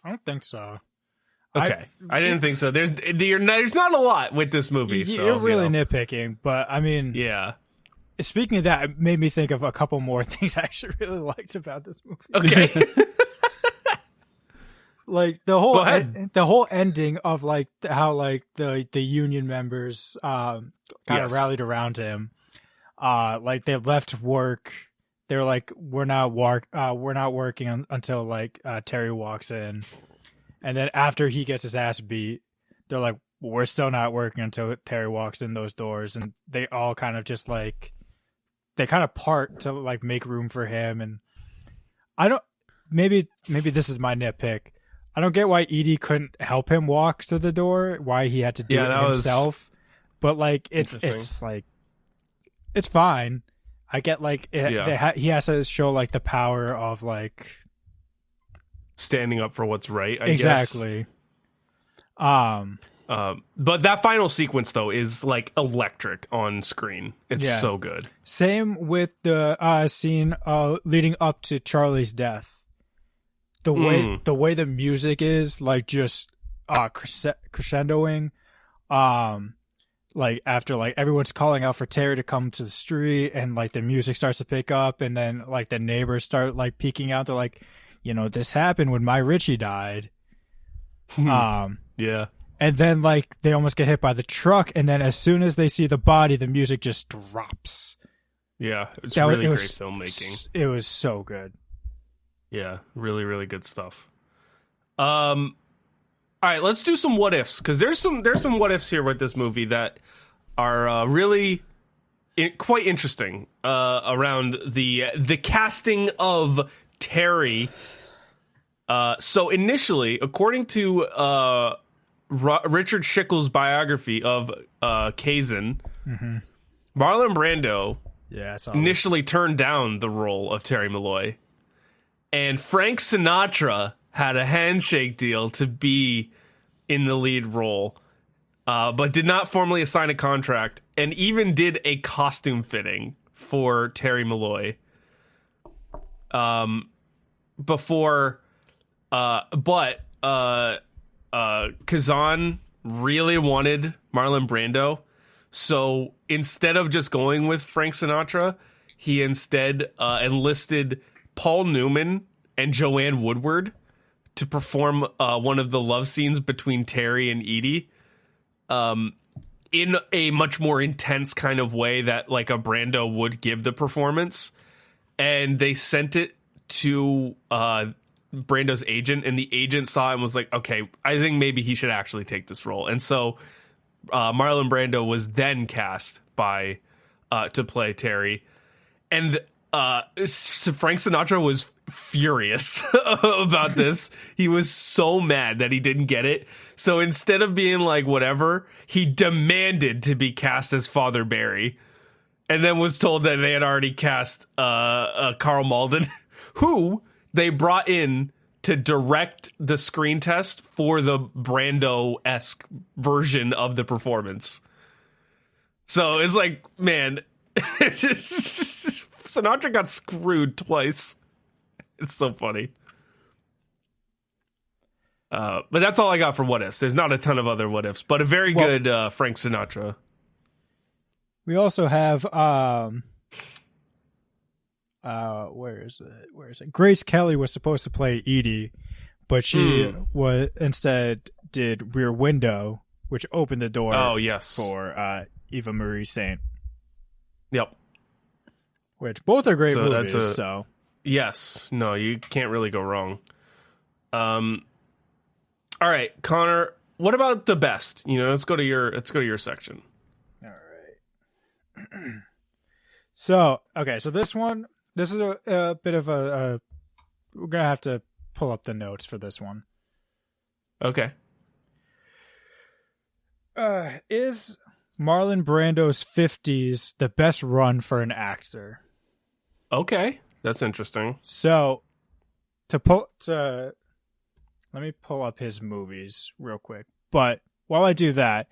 don't think so. Okay, I didn't think so. There's not a lot with this movie. You're really nitpicking, but I mean, yeah. Speaking of that, it made me think of a couple more things I actually really liked about this movie. Okay. Like the whole ending of like how like the union members kind of rallied around him. Like they left work. They were like, we're not working until like Terry walks in. And then after he gets his ass beat, they're like, we're still not working until Terry walks in those doors. And they all kind of just like, they kind of part to like make room for him. And I don't, maybe this is my nitpick. I don't get why Edie couldn't help him walk to the door, why he had to do it himself. but like Interesting. it's like it's fine. I get like he has to show like the power of like standing up for what's right. I guess. exactly. But that final sequence though is like electric on screen. It's Yeah. so good. Same with the scene leading up to Charlie's death. The way the music is like just crescendoing, like after like everyone's calling out for Terry to come to the street, and like the music starts to pick up, and then like the neighbors start like peeking out. They're like, this happened when my Richie died. Yeah. And then like they almost get hit by the truck, and then as soon as they see the body, the music just drops. Yeah, it's really great filmmaking. It was so good. Yeah, really, really good stuff. All right, let's do some what ifs, because there's some what ifs here with this movie that are really quite interesting around the casting of Terry. So initially, according to Richard Schickel's biography of Kazan, Marlon Brando initially turned down the role of Terry Malloy, and Frank Sinatra had a handshake deal to be in the lead role, but did not formally assign a contract, and even did a costume fitting for Terry Malloy before, but Kazan really wanted Marlon Brando, so instead of just going with Frank Sinatra, he instead enlisted Paul Newman and Joanne Woodward to perform one of the love scenes between Terry and Edie, in a much more intense kind of way that like a Brando would give the performance. And they sent it to Brando's agent, and the agent saw it and was like, okay, I think maybe he should actually take this role. And so Marlon Brando was then cast to play Terry. And Frank Sinatra was furious about this. He was so mad that he didn't get it. So instead of being like whatever, he demanded to be cast as Father Barry, and then was told that they had already cast Carl Malden, who they brought in to direct the screen test for the Brando-esque version of the performance. So it's like, man, Sinatra got screwed twice. It's so funny. But that's all I got for what ifs. There's not a ton of other what ifs, but a very good Frank Sinatra. We also have where is it? Grace Kelly was supposed to play Edie, but she was instead did Rear Window, which opened the door for Eva Marie Saint. Yep. Which both are great movies. So yes, no, you can't really go wrong. All right, Connor, what about the best? Let's go to your section. All right. So this is a bit of a we're gonna have to pull up the notes for this one. Okay. Is Marlon Brando's 50s the best run for an actor? Okay, that's interesting. So, let me pull up his movies real quick. But while I do that,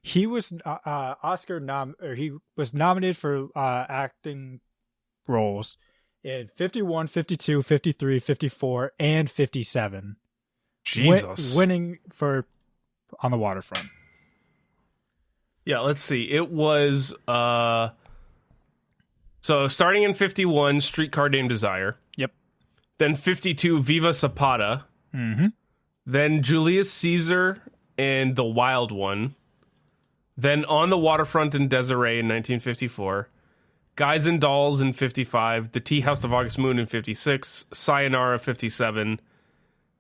he was he was nominated for acting roles in 51, 52, 53, 54, and 57. Jesus. Winning for On the Waterfront. Yeah, let's see. It was so starting in 51, Streetcar Named Desire. Yep. Then 52, Viva Zapata. Mm-hmm. Then Julius Caesar and The Wild One. Then On the Waterfront in Desiree in 1954. Guys and Dolls in 55. The Tea House of August Moon in 56. Sayonara 57.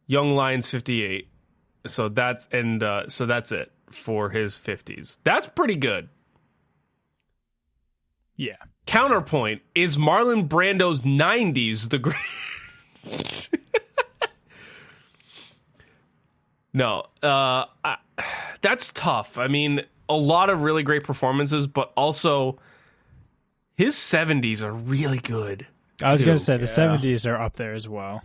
Young Lions 58. So that's it for his 50s. That's pretty good. Yeah. Counterpoint, is Marlon Brando's 90s the greatest? No, that's tough. I mean, a lot of really great performances, but also his 70s are really good. I was too. going to say the 70s are up there as well.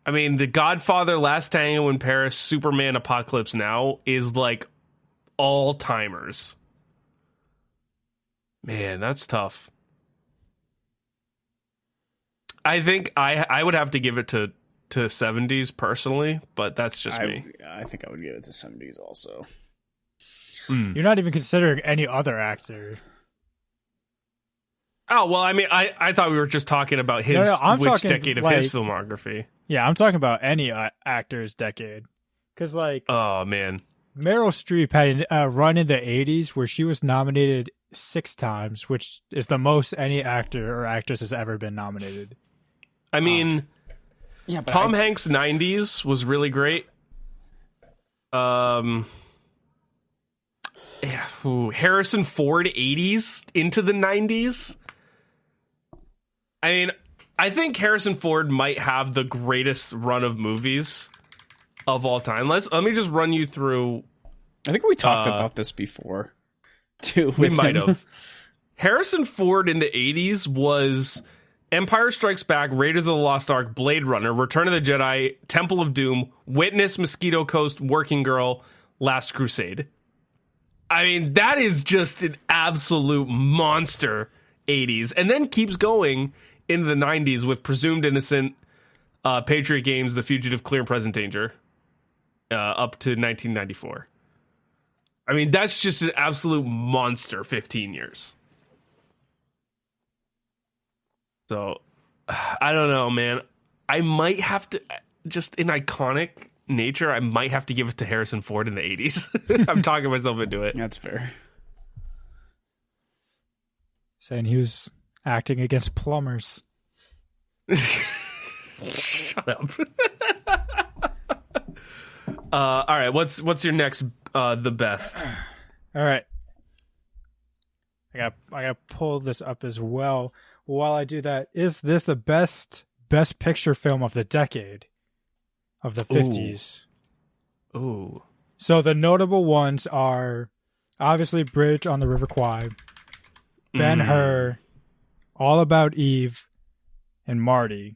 I mean, The Godfather, Last Tango in Paris, Superman, Apocalypse Now is like all-timers. Man, that's tough. I think I would have to give it to 70s personally, but that's just me. I think I would give it to 70s also. You're not even considering any other actor. Oh, well, I mean, I thought we were just talking about his I'm which talking, decade of like, his filmography. Yeah, I'm talking about any actor's decade. Because, like, Oh, man. Meryl Streep had a run in the 80s where she was nominated 6 times, which is the most any actor or actress has ever been nominated. I mean, Yeah, but Tom Hanks' 90s was really great. Harrison Ford 80s into the 90s. I mean, I think Harrison Ford might have the greatest run of movies of all time. Let me just run you through. I think we talked about this before, too. We with might him. have. Harrison Ford in the 80s was Empire Strikes Back, Raiders of the Lost Ark, Blade Runner, Return of the Jedi, Temple of Doom, Witness, Mosquito Coast, Working Girl, Last Crusade. I mean, that is just an absolute monster 80s. And then keeps going into the 90s with Presumed Innocent, Patriot Games, The Fugitive, Clear and Present Danger, up to 1994. I mean, that's just an absolute monster 15 years. So, I don't know, man. I might have to, just in iconic nature, I might have to give it to Harrison Ford in the 80s. I'm talking myself into it. That's fair. Saying he was acting against plumbers. Shut up. All right, what's your next the best? All right. I gotta pull this up as well. While I do that, is this the best picture film of the decade of the 50s? Ooh. So the notable ones are obviously Bridge on the River Kwai, Ben-Hur, All About Eve, and Marty.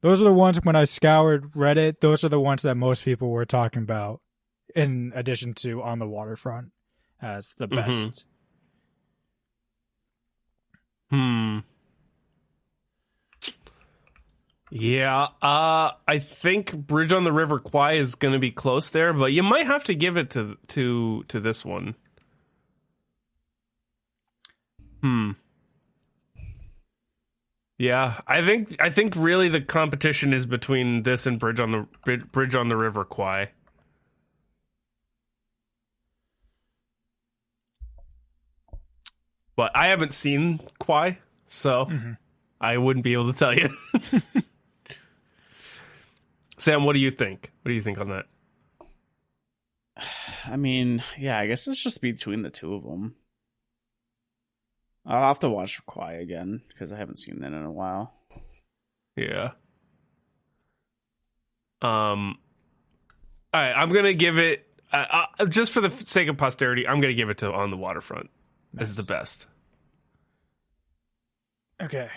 Those are the ones when I scoured Reddit, those are the ones that most people were talking about, in addition to On the Waterfront as the best. Yeah, I think Bridge on the River Kwai is going to be close there, but you might have to give it to this one. Yeah, I think really the competition is between this and Bridge on the River Kwai. But I haven't seen Kwai, so I wouldn't be able to tell you. Sam, what do you think? What do you think on that? I mean, yeah, I guess it's just between the two of them. I'll have to watch Kwai again because I haven't seen that in a while. Yeah. All right, I'm gonna give it just for the sake of posterity. I'm gonna give it to On the Waterfront as the best. Okay.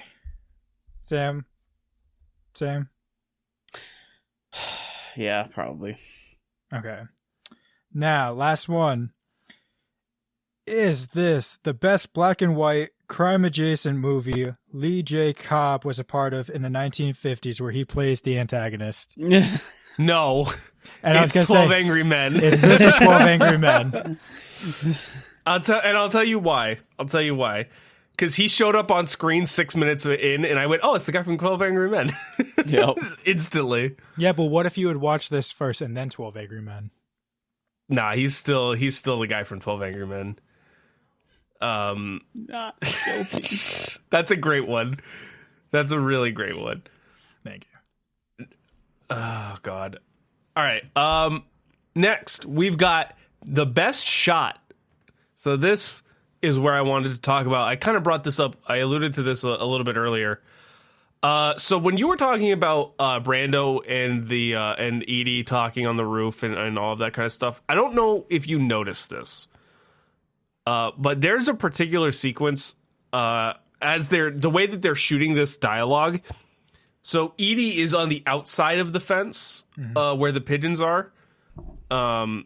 Sam? Yeah, probably. Okay. Now, last one. Is this the best black and white crime adjacent movie Lee J. Cobb was a part of in the 1950s where he plays the antagonist? No. And I was it's going to 12 say, Angry Men. is this a 12 Angry Men? I'll tell you why. Because he showed up on screen 6 minutes in, and I went, "Oh, it's the guy from 12 Angry Men." Yep. Instantly. Yeah, but what if you had watched this first and then 12 Angry Men? Nah, he's still the guy from 12 Angry Men. Not guilty. That's a great one. That's a really great one. Thank you. Oh God. All right. Next we've got the best shot. So this is where I wanted to talk about. I kind of brought this up. I alluded to this a little bit earlier. So when you were talking about Brando and and Edie talking on the roof and all of that kind of stuff, I don't know if you noticed this, But there's a particular sequence the way that they're shooting this dialogue. So Edie is on the outside of the fence where the pigeons are. And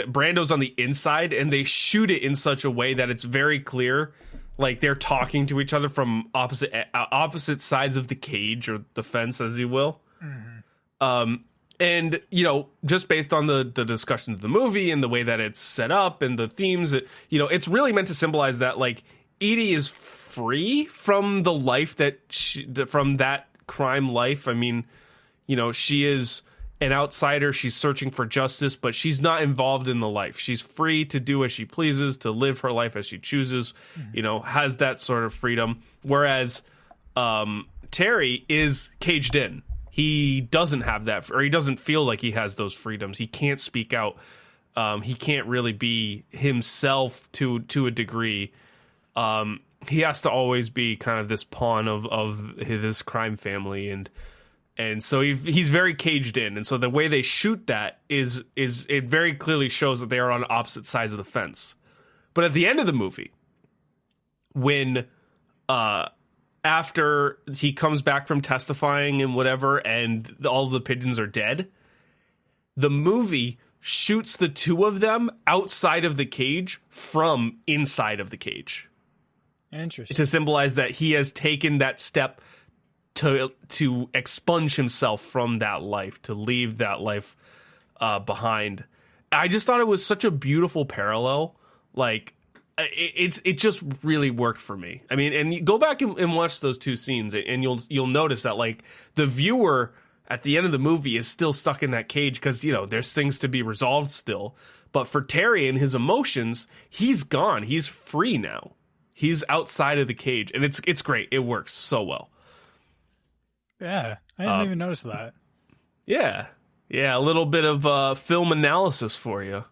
Brando's on the inside, and they shoot it in such a way that it's very clear, like they're talking to each other from opposite sides of the cage or the fence, as you will. And, you know, just based on the discussions of the movie and the way that it's set up and the themes, that, you know, it's really meant to symbolize that, like, Edie is free from the life from that crime life. I mean, you know, she is an outsider. She's searching for justice, but she's not involved in the life. She's free to do as she pleases, to live her life as she chooses, you know, has that sort of freedom. Whereas Terry is caged in. He doesn't have that, or he doesn't feel like he has those freedoms. He can't speak out. He can't really be himself to a degree. He has to always be kind of this pawn of this crime family, and so he's very caged in. And so the way they shoot that is it very clearly shows that they are on opposite sides of the fence. But at the end of the movie, when after he comes back from testifying and whatever, and all the pigeons are dead, the movie shoots the two of them outside of the cage from inside of the cage. Interesting. To symbolize that he has taken that step to expunge himself from that life, to leave that life behind. I just thought it was such a beautiful parallel. Like, it just really worked for me. I mean, and you go back and watch those two scenes, and you'll notice that, like, the viewer at the end of the movie is still stuck in that cage because, you know, there's things to be resolved still. But for Terry and his emotions, he's gone. He's free now. He's outside of the cage, and it's great. It works so well. Yeah, I didn't even notice that. Yeah, a little bit of film analysis for you.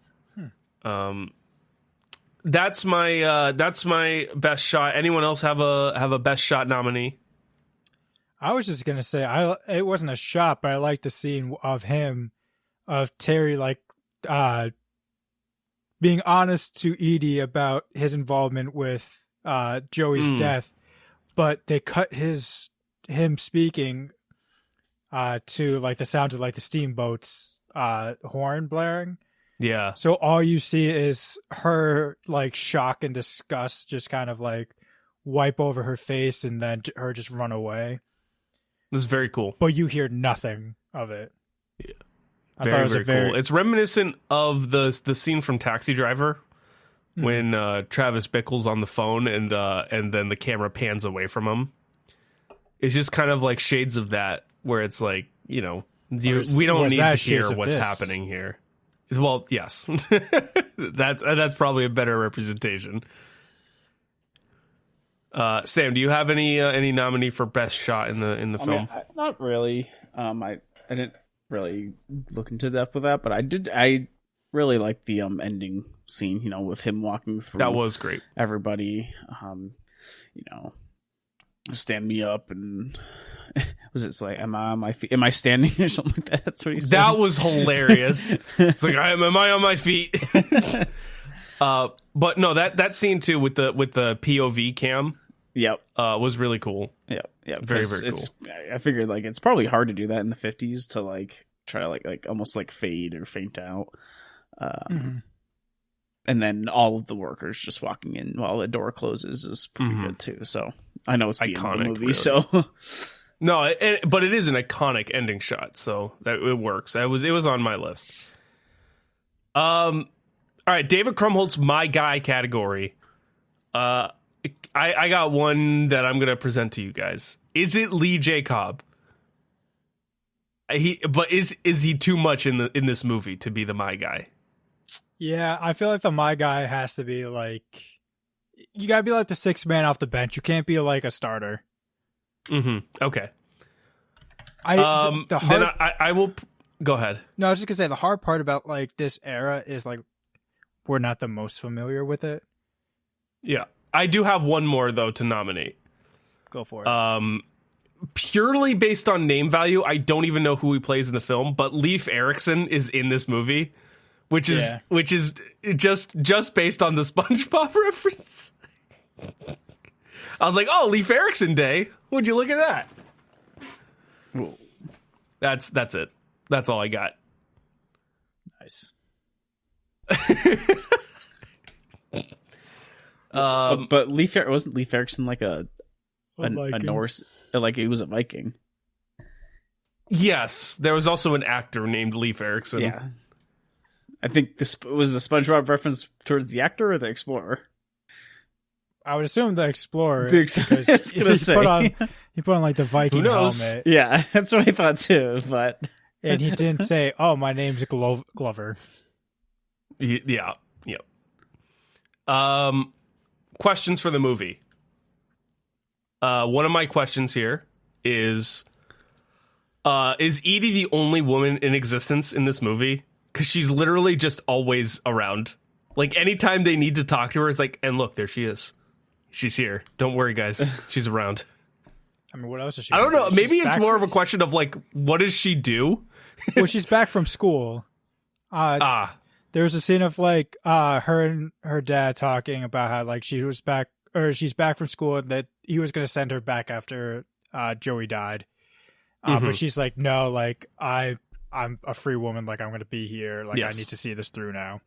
That's my best shot. Anyone else have a best shot nominee? I was just gonna say it wasn't a shot, but I like the scene of Terry, like, being honest to Edie about his involvement with Joey's death, but they cut him speaking to, like, the sounds of, like, the steamboat's horn blaring. Yeah. So all you see is her, like, shock and disgust just kind of, like, wipe over her face, and then her just run away. This is very cool. But you hear nothing of it. Yeah. I thought it was very cool. It's reminiscent of the scene from Taxi Driver when Travis Bickle's on the phone and then the camera pans away from him. It's just kind of like shades of that, where it's like, you know, we don't need to hear what's happening here. Well, yes, that's probably a better representation. Sam, do you have any nominee for best shot in the film? Not really. I didn't really look into depth with that, but I really like the ending scene. You know, with him walking through. That was great. Everybody, you know, stand me up, and was it like, am I on my feet? Am I standing or something like that? That's what he said. That was hilarious. It's like, am I on my feet? But no, that scene too with the POV cam. Yep. Was really cool. Yep. Very, very cool. I figured, like, it's probably hard to do that in the 50s to, like, try to like almost like fade or faint out. And then all of the workers just walking in while the door closes is pretty good too. So I know it's the end of the movie, really. so no, but it is an iconic ending shot, so that it works. It was on my list. All right, David Krumholtz's My Guy category. I got one that I'm gonna present to you guys. Is it Lee J. Cobb? Is he too much in this movie to be the My Guy? Yeah, I feel like the My Guy has to be like, you gotta be like the sixth man off the bench. You can't be like a starter. Okay. I will go ahead. No, I was just gonna say the hard part about, like, this era is, like, we're not the most familiar with it. Yeah, I do have one more though to nominate. Go for it. Purely based on name value, I don't even know who he plays in the film, but Leif Erikson is in this movie, which is just based on the SpongeBob reference. I was like, oh, Leif Erikson Day. Would you look at that? Whoa. That's it. That's all I got. Nice. But wasn't Leif Erikson like a Viking. Norse? Like he was a Viking. Yes, there was also an actor named Leif Erikson. Yeah. I think this was the SpongeBob reference towards the actor or the explorer. I would assume the explorer. I was gonna say. He put on like the Viking Who knows? helmet, Yeah, that's what I thought too. But and he didn't say, "Oh, my name's Glover." Yeah. Questions for the movie. One of my questions here is Edie the only woman in existence in this movie? Because she's literally just always around. Like, anytime they need to talk to her, it's like, and look, there she is. She's here. Don't worry, guys. She's around. I mean, what else is she? I don't know. do? Maybe She's it's back- more of a question of, like, what does she do? Well, she's back from school. There was a scene of like her and her dad talking about how like she's back from school and that he was going to send her back after Joey died. But she's like, no, like I'm a free woman. Like I'm going to be here. Like Yes. I need to see this through now.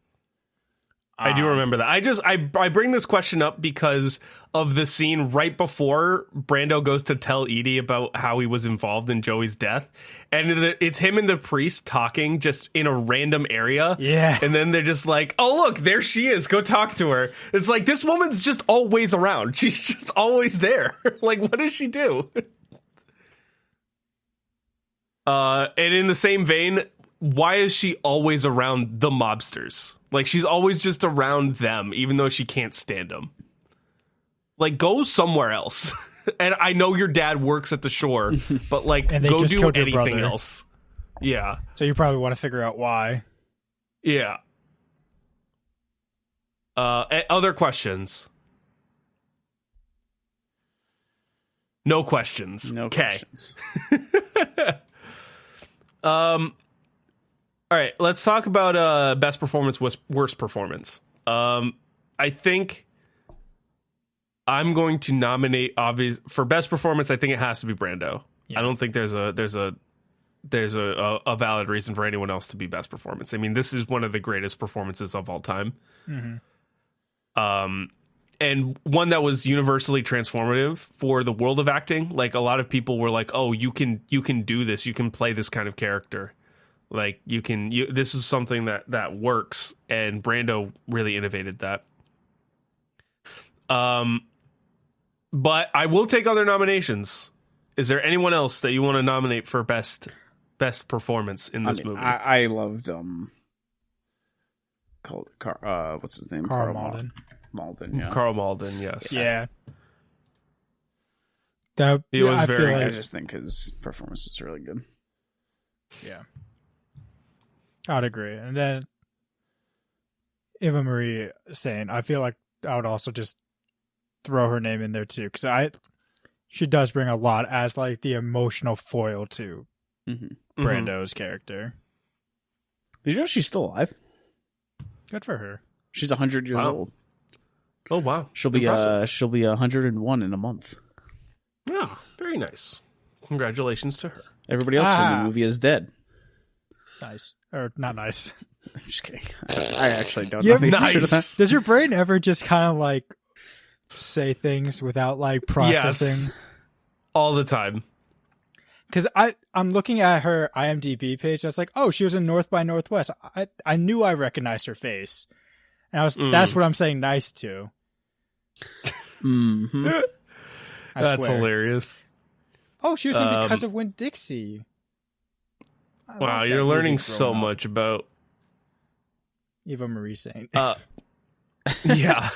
I do remember that. I bring this question up because of the scene right before Brando goes to tell Edie about how he was involved in Joey's death. And it's him and the priest talking just in a random area. Yeah. And then they're just like, oh, look, there she is. Go talk to her. It's like, this woman's just always around. She's just always there. Like, what does she do? And in the same vein, why is she always around the mobsters? Like, she's always just around them, even though she can't stand them. Like, go somewhere else. And I know your dad works at the shore, but, like, And they go just do killed your anything brother. else. Yeah. So you probably want to figure out why. Yeah. Other questions? No questions. no 'Kay. questions. All right, let's talk about best performance, worst performance. I think I'm going to nominate for best performance. I think it has to be Brando. Yeah. I don't think there's a valid reason for anyone else to be best performance. I mean, this is one of the greatest performances of all time. And one that was universally transformative for the world of acting. Like, a lot of people were like, "Oh, you can do this. You can play this kind of character. Like, this is something that works." And Brando really innovated that. But I will take other nominations. Is there anyone else that you want to nominate for best performance in this movie? I loved what's his name? Carl Malden. Malden, yeah. Carl Malden, yes. Yeah. He was I very feel I like, just think his performance is really good. yeah. I'd agree. And then Eva Marie saying, I feel like I would also just throw her name in there too, because she does bring a lot as like the emotional foil to Brando's character. Did you know she's still alive? Good for her. She's 100 years Wow. old. Oh, wow. She'll be 101 in a month. Yeah, very nice. Congratulations to her. Everybody else in the movie is dead. Nice. Or not nice. I'm just kidding. I actually don't You know the have- answer to that. Nice. Does your brain ever just kind of like say things without like processing? Yes. All the time. Because I'm looking at her IMDb page. That's like, oh, she was in North by Northwest. I knew I recognized her face, and that's what I'm saying nice to. Mm-hmm. I That's swear. hilarious. Oh, she was in Because of Winn-Dixie. I Wow, love you're that learning movie so growing up. much about Eva Marie saying. yeah.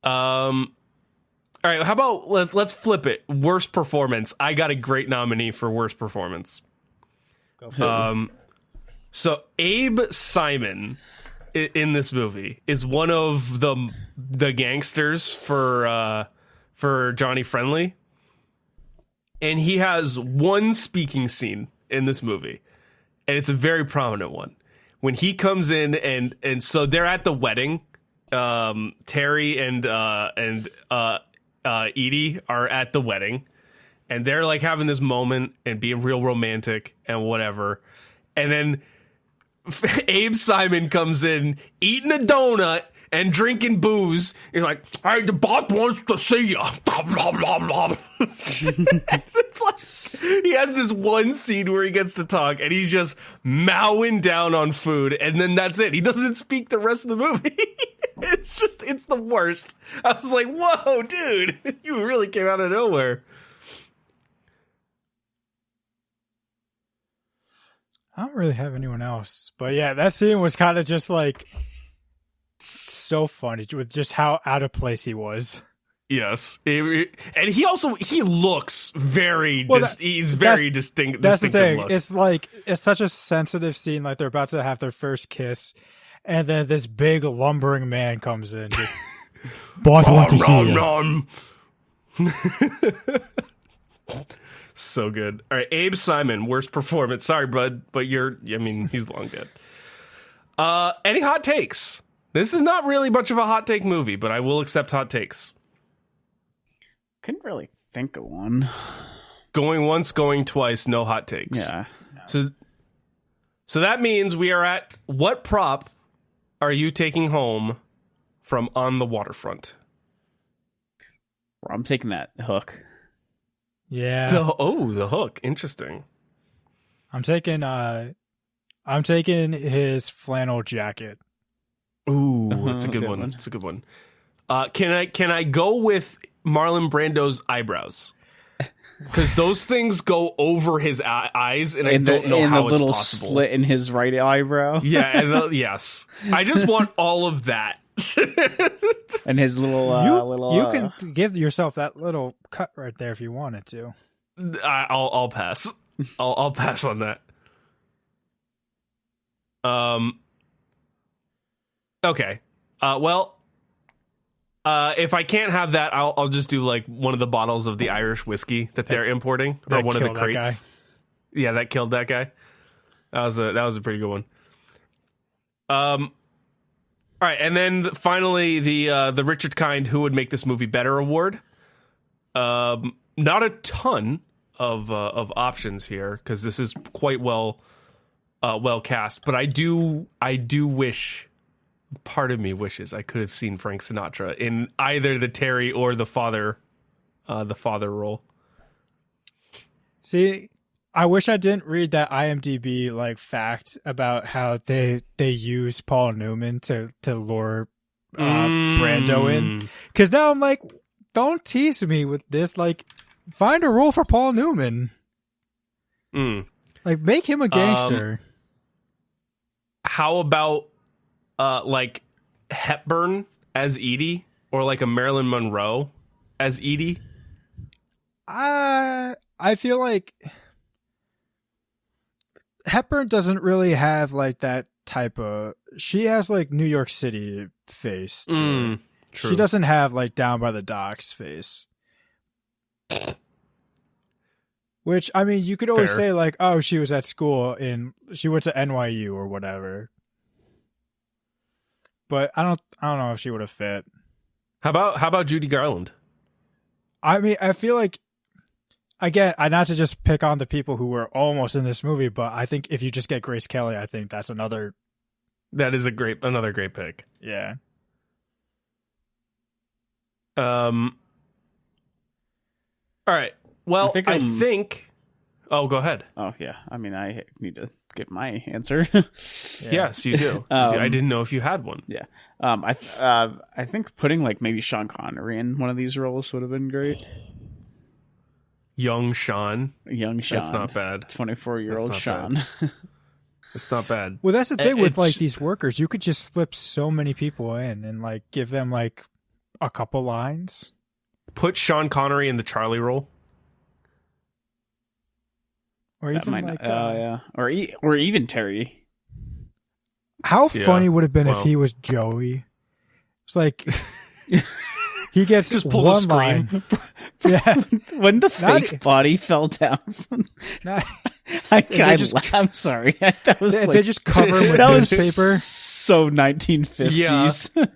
All right, how about let's flip it. Worst performance. I got a great nominee for worst performance. Go for it. So Abe Simon in this movie is one of the gangsters for Johnny Friendly, and he has one speaking scene in this movie, and it's a very prominent one. when he comes in and so they're at the wedding. Terry and Edie are at the wedding, and they're like having this moment and being real romantic and whatever. And then Abe Simon comes in eating a donut and drinking booze. He's like, "Hey, the boss wants to see you." It's like he has this one scene where he gets to talk and he's just mowing down on food, and then that's it. He doesn't speak the rest of the movie. It's the worst. I was like, whoa, dude, you really came out of nowhere. I don't really have anyone else, but yeah, that scene was kind of just like so funny with just how out of place he was. Yes, and he looks very. He's very distinct. That's the thing. Look. It's like it's such a sensitive scene. Like they're about to have their first kiss, and then this big lumbering man comes in. Just, so good. All right, Abe Simon, worst performance. Sorry, bud, but he's long dead. Any hot takes? This is not really much of a hot take movie, but I will accept hot takes. Couldn't really think of one. Going once, going twice, no hot takes. Yeah. So that means we are at what prop are you taking home from On the Waterfront? Well, I'm taking that hook. Yeah. The hook. Interesting. I'm taking his flannel jacket. Ooh, that's a good one. That's a good one. Can I go with Marlon Brando's eyebrows? Because those things go over his eyes, and I don't know how it's possible. And a little slit in his right eyebrow. Yeah, and yes. I just want all of that. And his little... you can give yourself that little cut right there if you wanted to. I'll pass. I'll pass on that. Okay. If I can't have that, I'll just do like one of the bottles of the Irish whiskey that they're importing, or one of the crates. Yeah, that killed that guy. That was a pretty good one. All right, and then finally the Richard Kind Who Would Make This Movie Better award. Not a ton of options here because this is quite well cast, but I do wish. Part of me wishes I could have seen Frank Sinatra in either the Terry or the father role. See, I wish I didn't read that IMDb like fact about how they use Paul Newman to lure Brando in. Because now I'm like, don't tease me with this. Like, find a role for Paul Newman. Like, make him a gangster. How about like Hepburn as Edie, or like a Marilyn Monroe as Edie? I feel like Hepburn doesn't really have like that type of. She has like New York City face. True. She doesn't have like Down by the Docks face. Which, I mean, you could always say like, oh, she was at school she went to NYU or whatever. But I don't know if she would have fit. How about Judy Garland? I mean, I feel like, again, not to just pick on the people who were almost in this movie, but I think if you just get Grace Kelly, I think that's another. That is another great pick. Yeah. All right. Well, I think. Oh, go ahead. Oh yeah. I mean, I need to get my answer. Yes, you do. I didn't know if you had one. Yeah. I think putting like maybe Sean Connery in one of these roles would have been great. Young Sean. That's not bad. 24-year-old Sean. It's not bad. Well, that's the thing with like these workers. You could just slip so many people in and like give them like a couple lines. Put Sean Connery in the Charlie role. Or that even like, yeah, or even Terry. How funny would it have been if he was Joey? It's like he gets just one line. Yeah, when the fake body fell down. I'm sorry. That was they just cover him with that was newspaper. So 1950s.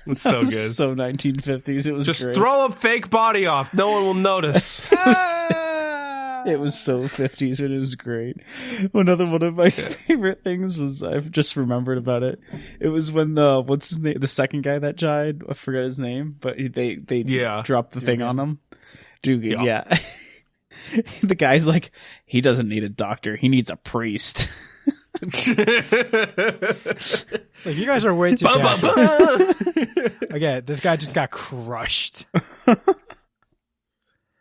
It's so That was good. So 1950s. It was Just great. throw a fake body off. No one will notice. It was so 50s and it was great. Another one of my favorite things was, I've just remembered about it. It was when what's his name? The second guy that died. I forgot his name, but they dropped the thing on him. Dugan, yeah. The guy's like, he doesn't need a doctor. He needs a priest. It's like, you guys are way too casual. Again, this guy just got crushed.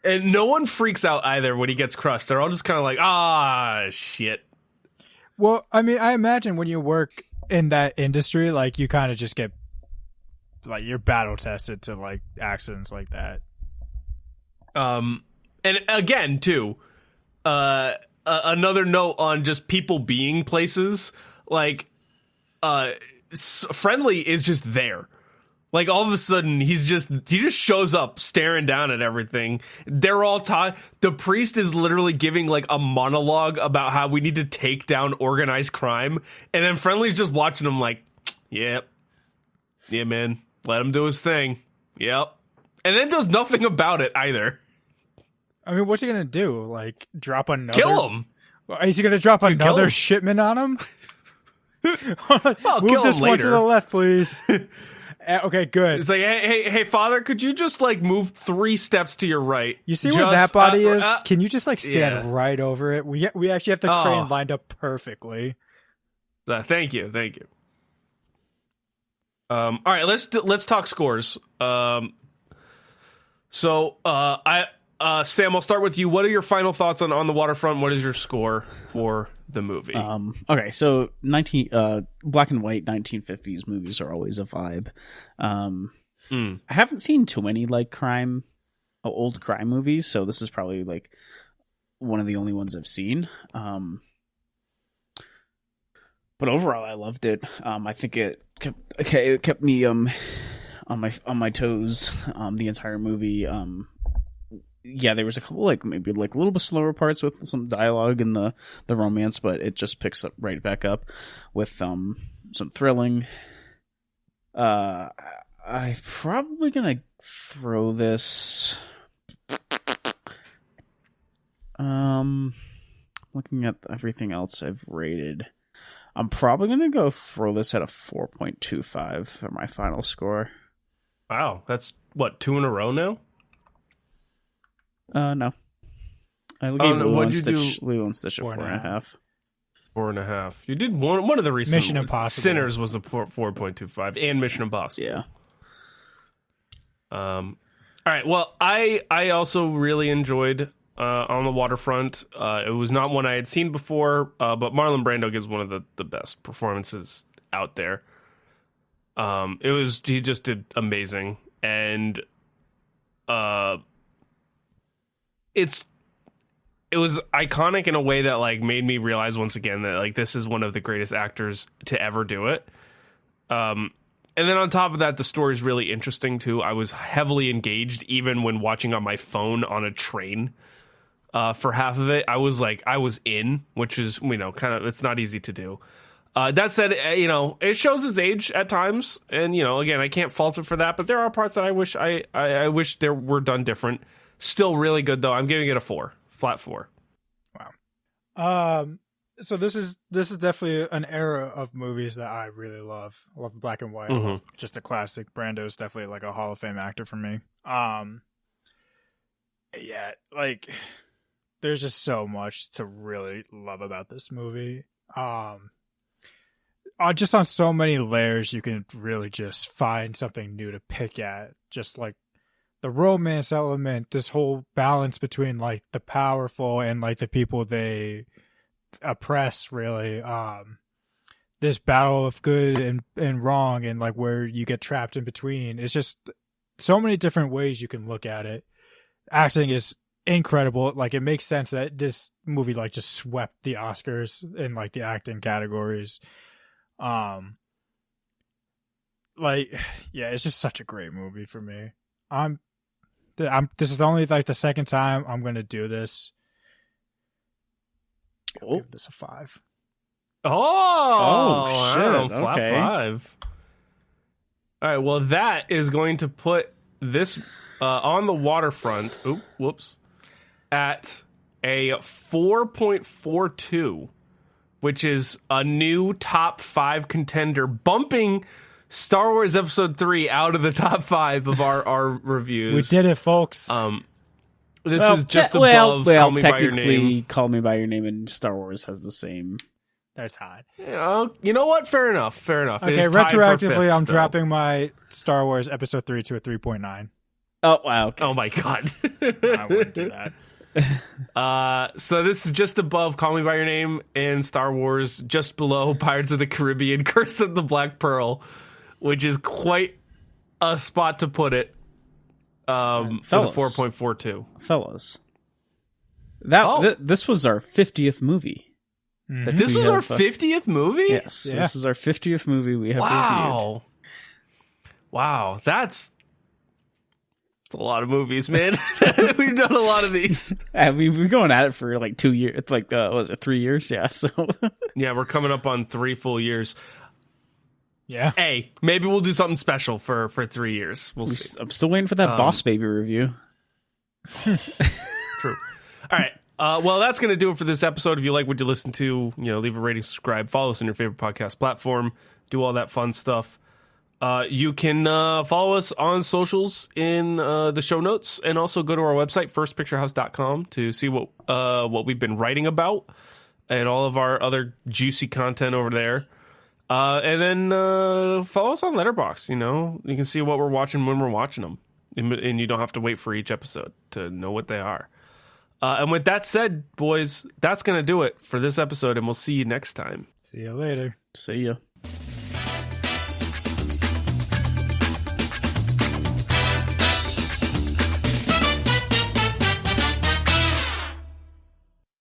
And no one freaks out either when he gets crushed. They're all just kind of like, ah, shit. Well, I mean, I imagine when you work in that industry, like, you kind of just get, like, you're battle tested to, like, accidents like that. And again, too, another note on just people being places, like, Friendly is just there. Like, all of a sudden, he just shows up staring down at everything. They're all the priest is literally giving, like, a monologue about how we need to take down organized crime. And then Friendly's just watching him like, yep. Yeah, man. Let him do his thing. Yep. And then does nothing about it either. I mean, what's he going to do? Like, drop another... Kill him. Is he going to drop another him. shipment on him? Well, Move this one to later. the left, please. Okay, good. It's like, hey, Father, could you just, like, move 3 steps to your right? You see where that body is? Can you just, like, stand yeah. right over it? We actually have the crane lined up perfectly. Thank you. All right, let's talk scores. Sam, I'll start with you. What are your final thoughts on the Waterfront? What is your score for the movie? Okay, so black and white 1950s movies are always a vibe. I haven't seen too many like old crime movies, so this is probably like one of the only ones I've seen. But overall, I loved it. I think it kept me on my toes the entire movie. Yeah, there was a couple maybe a little bit slower parts with some dialogue and the romance, but it just picks up right back up with some thrilling. I'm probably gonna throw this. Looking at everything else I've rated, I'm probably gonna throw this at a 4.25 for my final score. Wow, that's what, 2 in a row now? No. I gave no, Lilo what'd and you Stitch, do? Lilo and Stitch a 4.5. 4.5. You did one of the recent Mission Impossible. Sinners was a 4.25, and Mission Impossible. Yeah. All right. Well, I also really enjoyed On the Waterfront. It was not one I had seen before, but Marlon Brando gives one of the best performances out there. He just did amazing, and it was iconic in a way that like made me realize once again that like this is one of the greatest actors to ever do it. And then on top of that, the story is really interesting too. I was heavily engaged even when watching on my phone on a train. For half of it, I was in, which is, kind of, it's not easy to do. That said, it shows his age at times, and again, I can't fault it for that. But there are parts that I wish I wish there were done different. Still really good though. I'm giving it a 4, flat 4. Wow. So this is definitely an era of movies that I really love. I love black and white. I love just a classic. Brando's definitely like a Hall of Fame actor for me. Yeah, like there's just so much to really love about this movie. Just on so many layers, you can really just find something new to pick at. Just like the romance element, this whole balance between like the powerful and like the people they oppress, really. This battle of good and wrong, and like where you get trapped in between. It's just so many different ways you can look at it. Acting is incredible. Like it makes sense that this movie like just swept the Oscars in like the acting categories. It's just such a great movie for me. This is only like the second time I'm going to do this. gonna give this a 5. Oh, shit. wow, flat Okay. 5. All right, well, that is going to put this on the Waterfront. Oop, whoops. At a 4.42, which is a new top 5 contender, bumping Star Wars Episode 3 out of the top 5 of our reviews. We did it, folks. This is just above Call Me By Your technically, Name. Call Me By Your Name and Star Wars has the same. That's hot. You know what? Fair enough. Fair enough. It Okay, is tied for retroactively, fifth I'm still. dropping my Star Wars Episode 3 to a 3.9. Oh, wow. Okay. Oh my god. I wouldn't do that. So this is just above Call Me By Your Name and Star Wars, just below Pirates of the Caribbean, Curse of the Black Pearl, which is quite a spot to put it. With a Fellas. 4.42. Fellas. Oh. This was our 50th movie. that This we was our have, 50th movie? Yes, Yeah. this is our 50th movie we have reviewed. Wow. Wow, that's a lot of movies, man. We've done a lot of these. We've been going at it for like 2 years. It's like, what was it, 3 years? Yeah, so. Yeah, we're coming up on 3 full years. Yeah. Hey, maybe we'll do something special for 3 years. We'll see. I'm still waiting for that Boss Baby review. True. All right. Well, that's going to do it for this episode. If you like what you listen to, leave a rating, subscribe, follow us on your favorite podcast platform, do all that fun stuff. You can follow us on socials in the show notes, and also go to our website, firstpicturehouse.com, to see what we've been writing about and all of our other juicy content over there. And then follow us on Letterboxd. You can see what we're watching when we're watching them, and you don't have to wait for each episode to know what they are. And with that said, boys, that's going to do it for this episode, and we'll see you next time. See you later. See ya.